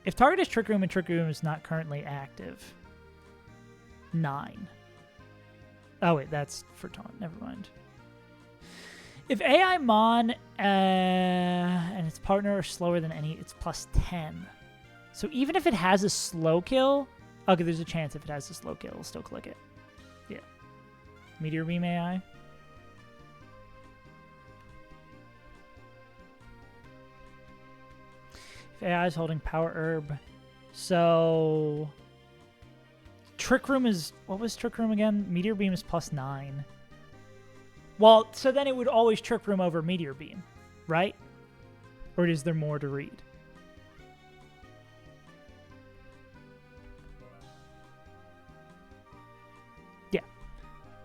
If target is Trick Room and Trick Room is not currently active, 9. Oh, wait, that's for taunt. Never mind. If AI Mon and its partner are slower than any, it's +10. So even if it has a slow kill, okay, there's a chance if it has a slow kill, it'll still click it. Yeah. Meteor Beam AI. If AI is holding Power Herb, so Trick Room is, what was Trick Room again? Meteor Beam is +9. Well, so then it would always Trick Room over Meteor Beam, right? Or is there more to read? Yeah.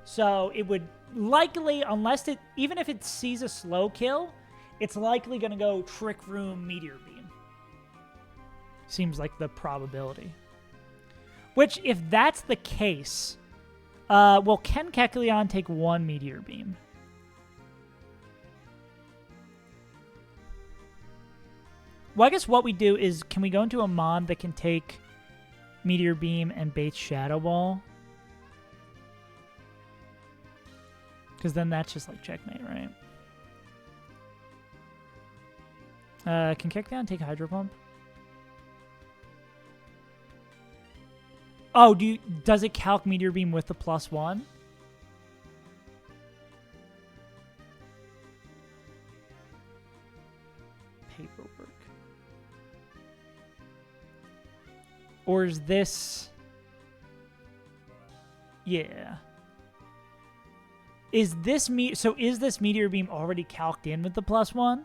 So it would likely, unless it, even if it sees a slow kill, it's likely going to go Trick Room Meteor Beam. Seems like the probability. Which, if that's the case, well, can Kecleon take 1 Meteor Beam? Well, I guess what we do is, can we go into a Mon that can take Meteor Beam and Bates Shadow Ball? Because then that's just like checkmate, right? Can Kecleon take Hydro Pump? Oh, does it calc Meteor Beam with the +1? Paperwork. Or is this... Yeah. Is this so is this Meteor Beam already calced in with the +1?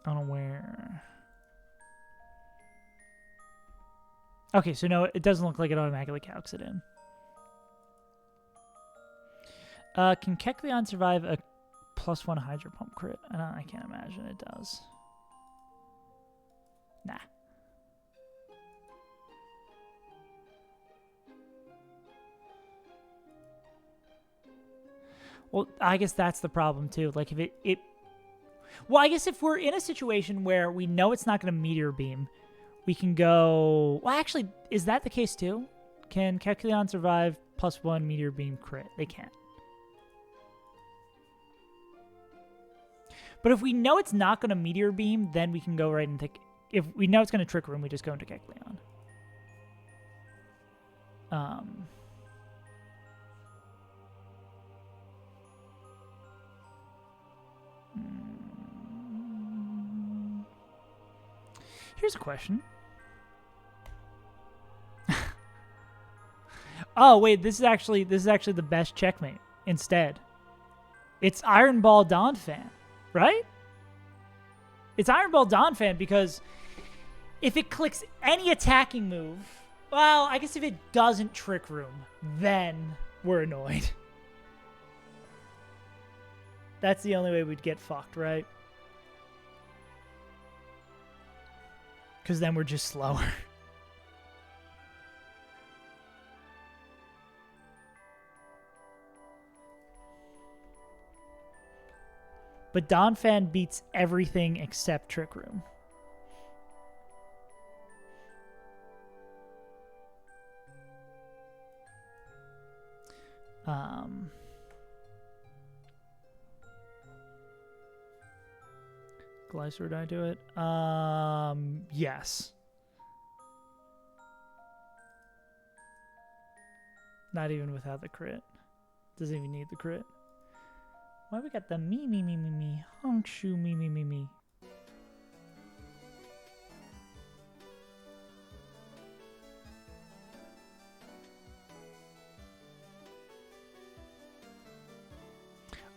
Unaware. Okay, so no, it doesn't look like it automatically calcs it in. Can Kecleon survive a +1 Hydro Pump crit? I can't imagine it does. Nah. Well, I guess that's the problem too. Like if it well, I guess if we're in a situation where we know it's not going to Meteor Beam, we can go... Well, actually, is that the case too? Can Kecleon survive +1 Meteor Beam crit? They can't. But if we know it's not going to Meteor Beam, then we can go right and take... If we know it's going to Trick Room, we just go into Kecleon. Here's a question. Oh, wait, this is actually the best checkmate instead. It's Iron Ball Donphan, right? It's Iron Ball Donphan because if it clicks any attacking move, well, I guess if it doesn't Trick Room, then we're annoyed. That's the only way we'd get fucked, right? Because then we're just slower. But Donphan beats everything except Trick Room. Glycer, did I do it? Yes. Not even without the crit. Doesn't even need the crit. Why we got the me. Honk shoe me.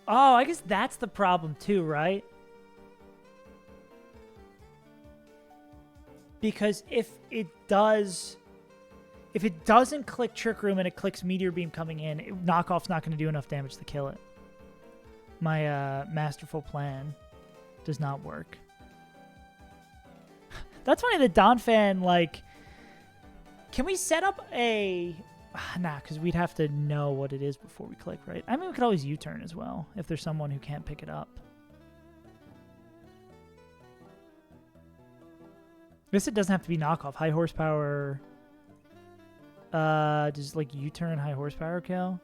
Oh, I guess that's the problem too, right? Because if it doesn't click Trick Room and it clicks Meteor Beam coming in, Knockoff's not going to do enough damage to kill it. My masterful plan does not work. That's funny that Donphan, like... Can we set up a... Nah, because we'd have to know what it is before we click, right? I mean, we could always U-turn as well, if there's someone who can't pick it up. I guess it doesn't have to be knockoff. High horsepower... does, like, U-turn high horsepower kill?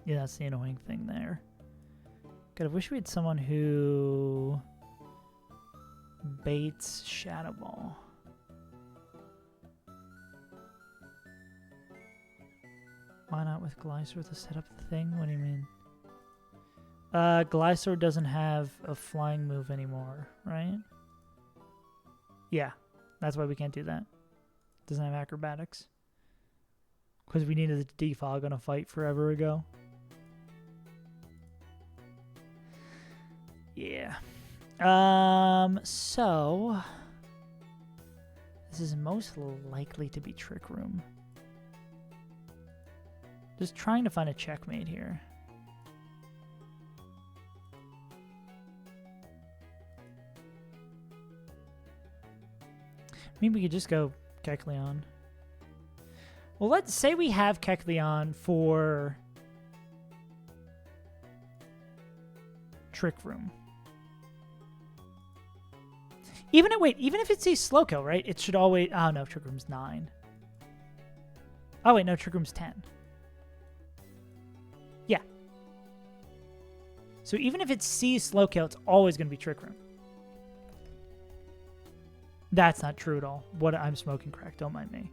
Yeah, that's the annoying thing there. God, I wish we had someone who... baits Shadow Ball. Why not with Glycer to set up the thing? What do you mean? Glycer doesn't have a flying move anymore, right? Yeah, that's why we can't do that. Doesn't have acrobatics. Because we needed to defog on a fight forever ago. Yeah. So this is most likely to be Trick Room. Just trying to find a checkmate here. Maybe we could just go Kecleon. Well, let's say we have Kecleon for Trick Room. Even if it's a slow kill, right? It should always... Oh, no, Trick Room's 9. Oh, wait, no, Trick Room's 10. Yeah. So even if it sees slow kill, it's always going to be Trick Room. That's not true at all. What I'm smoking crack, don't mind me.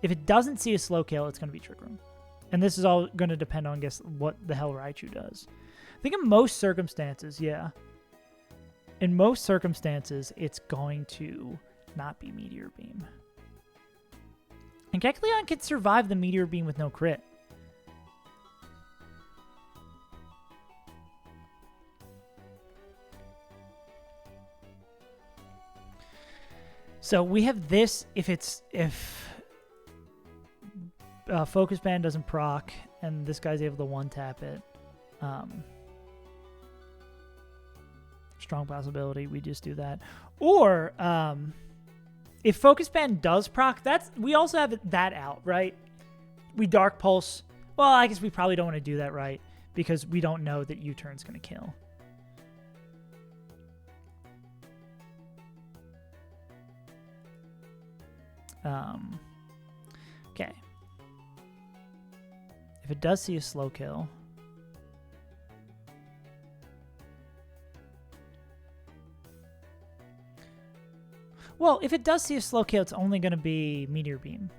If it doesn't see a slow kill, it's going to be Trick Room. And this is all going to depend on, guess, what the hell Raichu does. I think in most circumstances, yeah. In most circumstances, it's going to not be Meteor Beam. And Kecleon can survive the Meteor Beam with no crit. So we have this if Focus Band doesn't proc and this guy's able to one-tap it. Strong possibility we just do that. Or if Focus Band does proc, we also have that out, right? We Dark Pulse. Well, I guess we probably don't want to do that, right? Because we don't know that U-turn's going to kill. Okay. If it does see a slow kill... Well, if it does see a slow kill, it's only going to be Meteor Beam.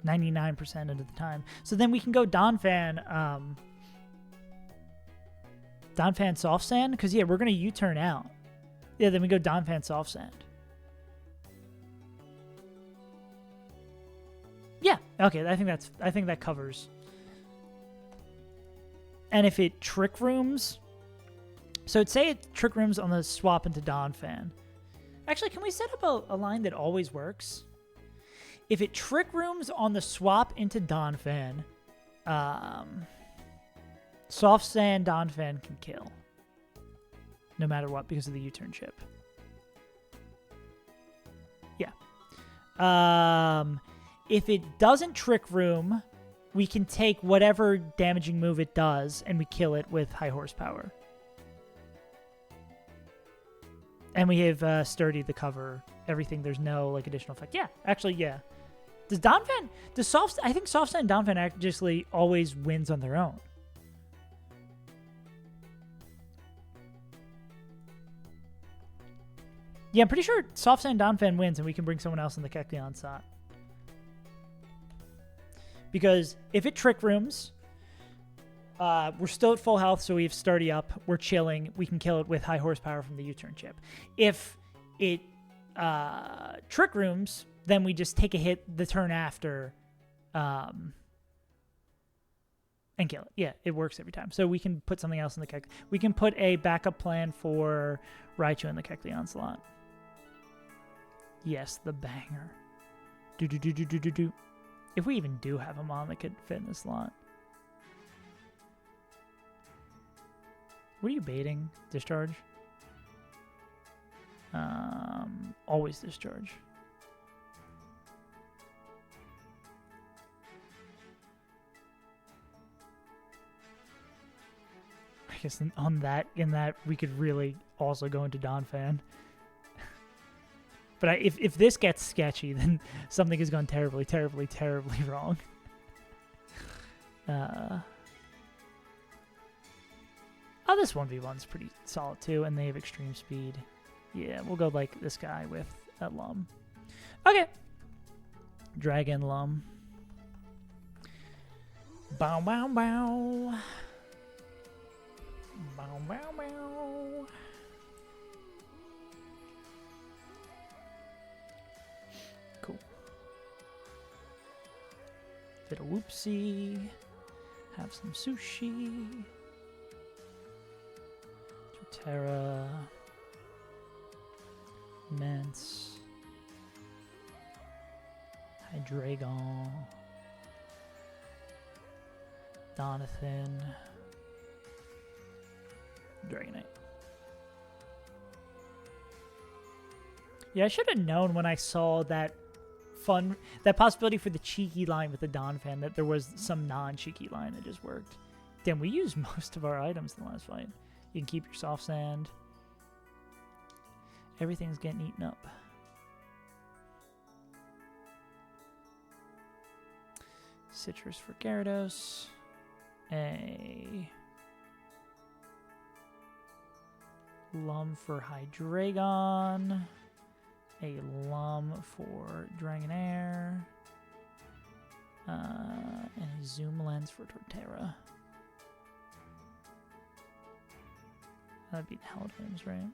99% of the time. So then we can go Donphan, Donphan Soft Sand, because, yeah, we're going to U-turn out. Yeah, then we go Donphan Soft Sand. Yeah, okay, I think that covers. And if it Trick Rooms... So say it Trick Rooms on the swap into Donphan. Actually, can we set up a line that always works? If it Trick Rooms on the swap into Donphan, Soft Sand Donphan can kill. No matter what, because of the U-turn chip. Yeah. If it doesn't Trick Room, we can take whatever damaging move it does and we kill it with high horsepower. And we have Sturdy to cover everything. There's no like additional effect. Yeah, actually, yeah. Does Donphan, I think Soft Sand and Donphan actually always wins on their own. Yeah, I'm pretty sure Soft Sand Donphan wins and we can bring someone else in the Kecleon slot. Because if it Trick Rooms, we're still at full health, so we have Sturdy up. We're chilling. We can kill it with high horsepower from the U-turn chip. If it Trick Rooms, then we just take a hit the turn after and kill it. Yeah, it works every time. So we can put something else in the Kecleon. We can put a backup plan for Raichu in the Kecleon slot. Yes, the banger. Do. If we even do have a mon that could fit in this slot. What are you baiting? Discharge? Always discharge. I guess in that we could really also go into Donphan. But if this gets sketchy, then something has gone terribly, terribly, terribly wrong. Oh, this 1v1's pretty solid too, and they have extreme speed. Yeah, we'll go like this guy with a Lum. Okay. Dragon Lum. Bow, bow, bow. Bow, bow, bow. Cool. Did a whoopsie. Have some sushi. Terra. Mence. Hydreigon. Donathan. Dragonite. Yeah, I should have known when I saw that possibility for the cheeky line with the Donphan that there was some non-cheeky line that just worked. Damn, we used most of our items in the last fight. You can keep your soft sand. Everything's getting eaten up. Citrus for Gyarados. A Lum for Hydreigon. A Lum for Dragonair. And a Zoom Lens for Torterra. That'd be Halidams, right?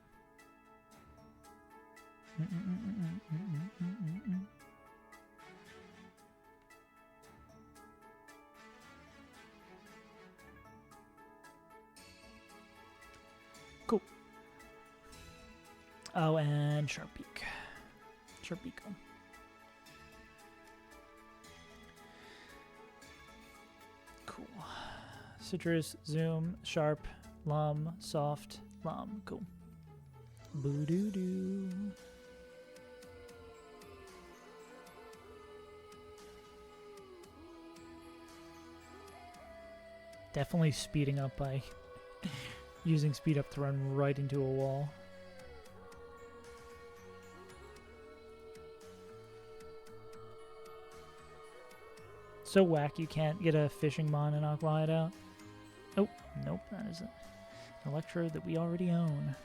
Cool. Oh, and Sharpeak. Sharpeeko. Cool. Citrus, Zoom, Sharp, Lum, Soft, Lum. Cool. Boo-doo-doo. Definitely speeding up by using speed up to run right into a wall. So whack you can't get a fishing mon in AQUA Hideout. Oh, nope, that isn't. An Electrode that we already own.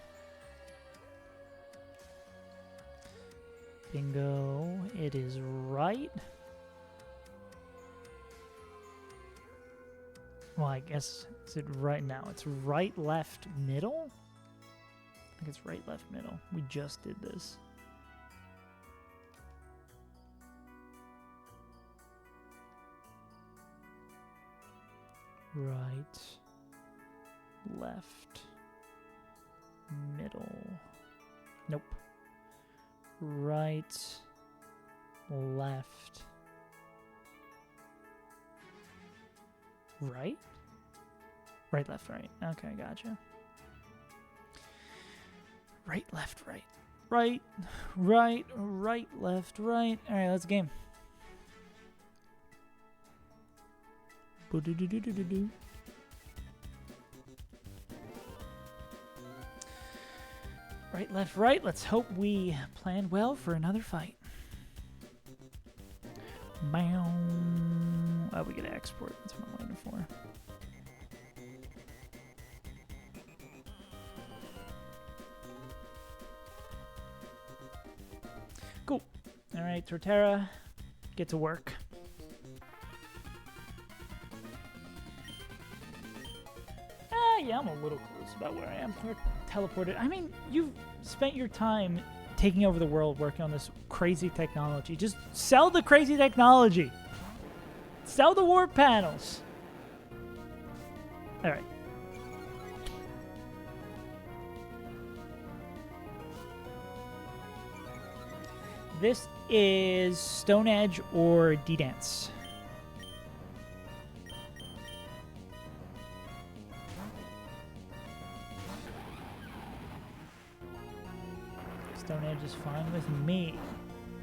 Bingo. It is right. Well, I guess, is it right now? It's right, left, middle? I think it's right, left, middle. We just did this. Right, left, middle. Nope. Right, left, right? Right, left, right. Okay, gotcha. Right, left, right. Right, right, right, left, right. All right, let's game. Boo-doo-doo-doo-doo-doo. Right, left, right. Let's hope we plan well for another fight. Bow. Oh, we get to export. That's what I'm waiting for. Cool. All right, Torterra, get to work. Yeah, I'm a little close about where I am. We're teleported. I mean, you've spent your time taking over the world working on this crazy technology. Just sell the crazy technology. Sell the warp panels. All right. This is Stone Edge or D-Dance. Stone Edge is fine with me.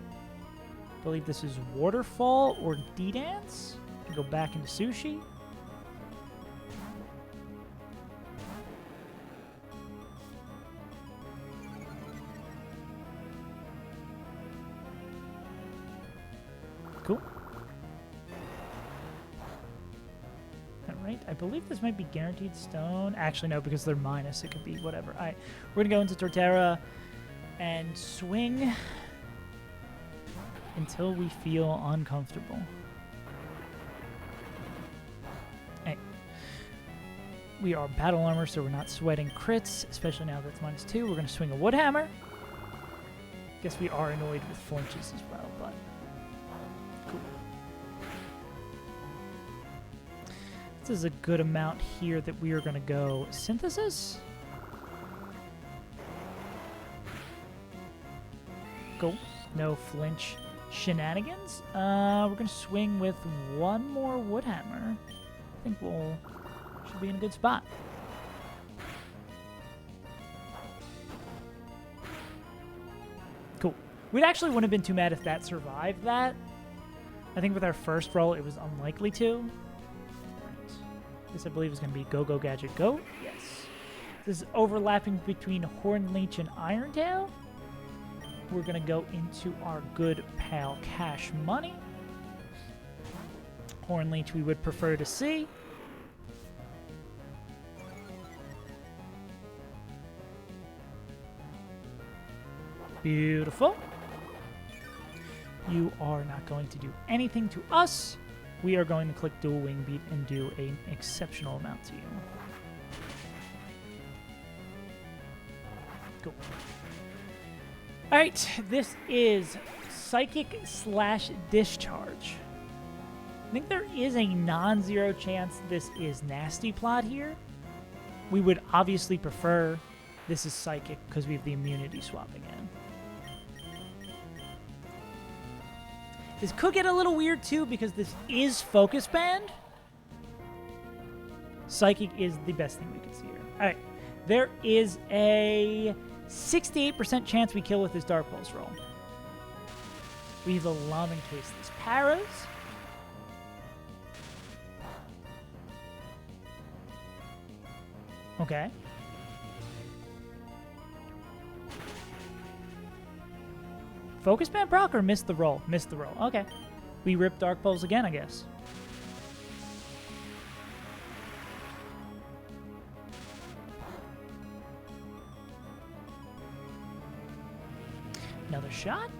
I believe this is Waterfall or D-Dance. Go back into Sushi. Cool. Alright, I believe this might be guaranteed stone. Actually, no, because they're minus. It could be whatever. Alright, we're going to go into Torterra and swing until we feel uncomfortable. Hey. We are battle armor, so we're not sweating crits, especially now that's -2. We're going to swing a wood hammer. Guess we are annoyed with flinches as well, but cool. This is a good amount here that we are going to go synthesis. Cool. No flinch shenanigans. We're going to swing with one more wood hammer. I think should be in a good spot. Cool. We actually wouldn't have been too mad if that survived that. I think with our first roll, it was unlikely to. Right. This, I believe, is going to be Go Go Gadget Go. Yes. This is overlapping between Hornleech and Irontail. We're going to go into our good pal Cash Money. Hornleech we would prefer to see. Beautiful. You are not going to do anything to us. We are going to click Dual Wing Beat and do an exceptional amount to you. Cool. Alright, this is Psychic/Discharge. I think there is a non-zero chance this is Nasty Plot here. We would obviously prefer this is Psychic because we have the immunity swapping in. This could get a little weird too because this is Focus Band. Psychic is the best thing we can see here. Alright, there is a 68% chance we kill with this Dark Pulse roll. We have a Lambing Tasteless Paras. Okay. Focus Band proc or missed the roll? Missed the roll. Okay. We rip Dark Pulse again, I guess. Another shot.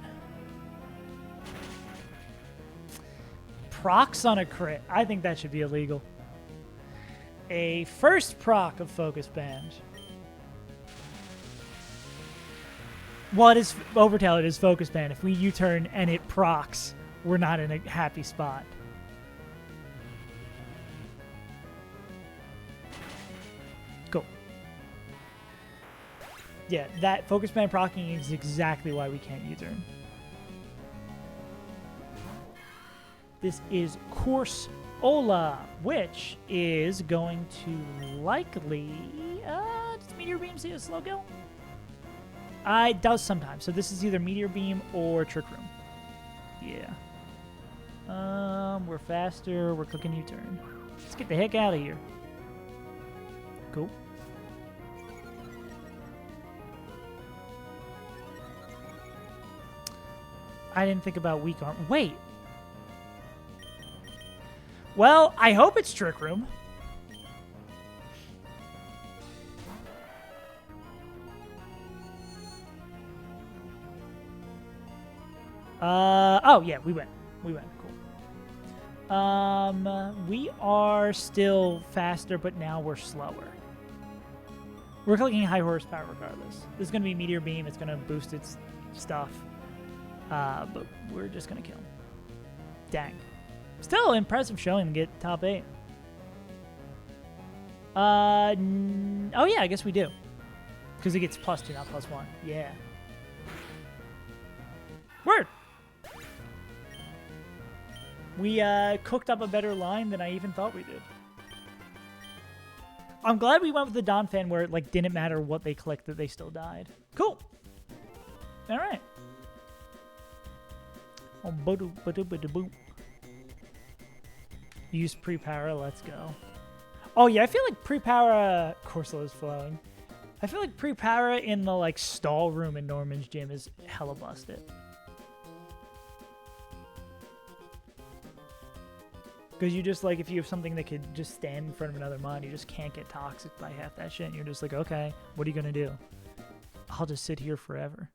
Procs on a crit. I think that should be illegal. A first proc of Focus Band. Well, it is Overtail. It is Focus Band. If we U-turn and it procs, we're not in a happy spot. Cool. Yeah, that Focus Band proccing is exactly why we can't U-turn. This is Course Ola, which is going to likely... does Meteor Beam see a slow kill? It does sometimes. So this is either Meteor Beam or Trick Room. Yeah. We're faster. We're clicking U-turn. Let's get the heck out of here. Cool. I didn't think about weak arm. Wait. Well, I hope it's Trick Room. Oh, yeah, we went. We went. Cool. We are still faster, but now we're slower. We're clicking high horsepower regardless. This is going to be Meteor Beam. It's going to boost its stuff. But we're just going to kill him. Dang. Still impressive showing to get top 8. Oh, yeah, I guess we do. Because it gets +2, not +1. Yeah. Word! We cooked up a better line than I even thought we did. I'm glad we went with the Don fan where it like didn't matter what they clicked that they still died. Cool. All right. Use pre-power. Let's go. Oh yeah, I feel like pre-power. Corsola is flowing. I feel like pre-power in the like stall room in Norman's gym is hella busted. Because you just, like, if you have something that could just stand in front of another mod, you just can't get toxic by half that shit. And you're just like, okay, what are you going to do? I'll just sit here forever.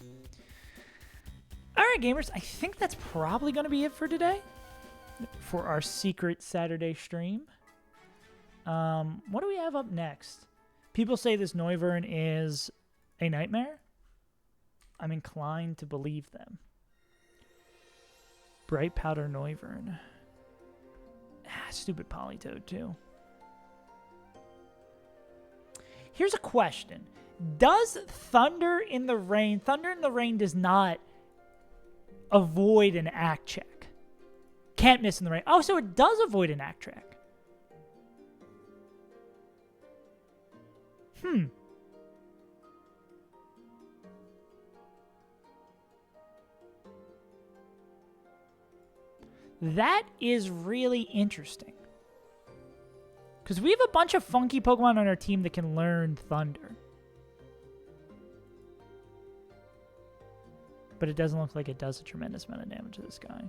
All right, gamers. I think that's probably going to be it for today. For our secret Saturday stream. What do we have up next? People say this Noivern is a nightmare. I'm inclined to believe them. Bright Powder Noivern. Stupid Polytoad, too. Here's a question. Does Thunder in the Rain... Thunder in the Rain does not avoid an act check. Can't miss in the rain. Oh, so it does avoid an act check. That is really interesting. Because we have a bunch of funky Pokemon on our team that can learn Thunder. But it doesn't look like it does a tremendous amount of damage to this guy.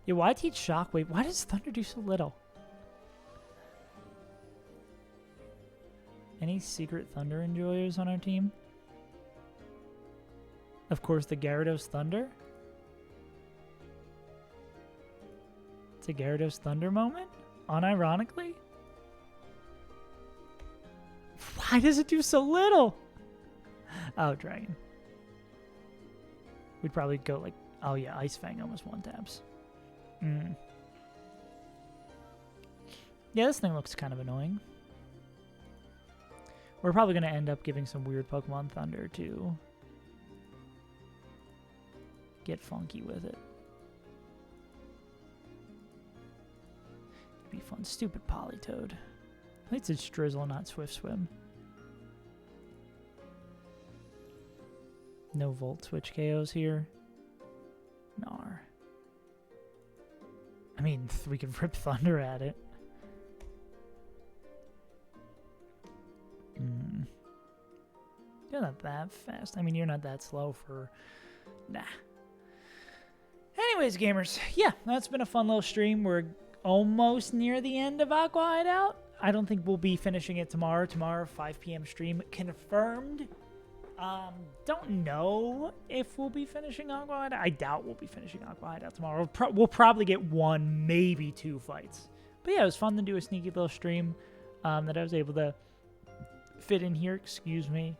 Yeah, why teach Shockwave? Why does Thunder do so little? Any secret Thunder enjoyers on our team? Of course, the Gyarados Thunder. It's a Gyarados Thunder moment? Unironically? Why does it do so little? Oh, Dragon. We'd probably go like... Oh, yeah, Ice Fang almost one-taps. Yeah, this thing looks kind of annoying. We're probably going to end up giving some weird Pokemon Thunder to get funky with it. It'd be fun. Stupid Polytoad. At least it's Drizzle, not Swift Swim. No Volt Switch KOs here. Nar. I mean, we can rip Thunder at it. You're not that fast. I mean, you're not that slow for... Nah. Anyways, gamers. Yeah, that's been a fun little stream. We're almost near the end of AQUA Hideout. I don't think we'll be finishing it tomorrow. Tomorrow, 5 p.m. stream confirmed. Don't know if we'll be finishing AQUA Hideout. I doubt we'll be finishing AQUA Hideout tomorrow. We'll probably get 1, maybe 2 fights. But yeah, it was fun to do a sneaky little stream that I was able to fit in here. Excuse me.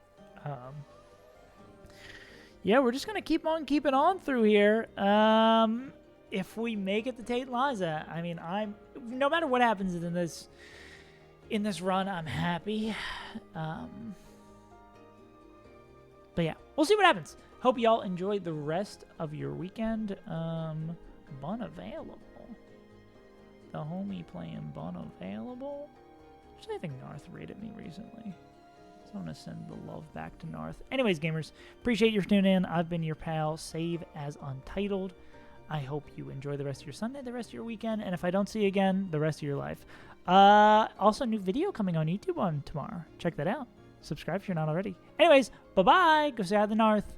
Yeah, we're just going to keep on keeping on through here. If we make it to Tate Liza, I mean, no matter what happens in this run, I'm happy. But yeah, we'll see what happens. Hope y'all enjoy the rest of your weekend. Bun available. The homie playing Bun available. Actually, I think Narth rated me recently. So I'm going to send the love back to North. Anyways, gamers, appreciate your tuning in. I've been your pal, Save as Untitled. I hope you enjoy the rest of your Sunday, the rest of your weekend, and if I don't see you again, the rest of your life. Also, new video coming on YouTube on tomorrow. Check that out. Subscribe if you're not already. Anyways, bye-bye. Go say hi to the North.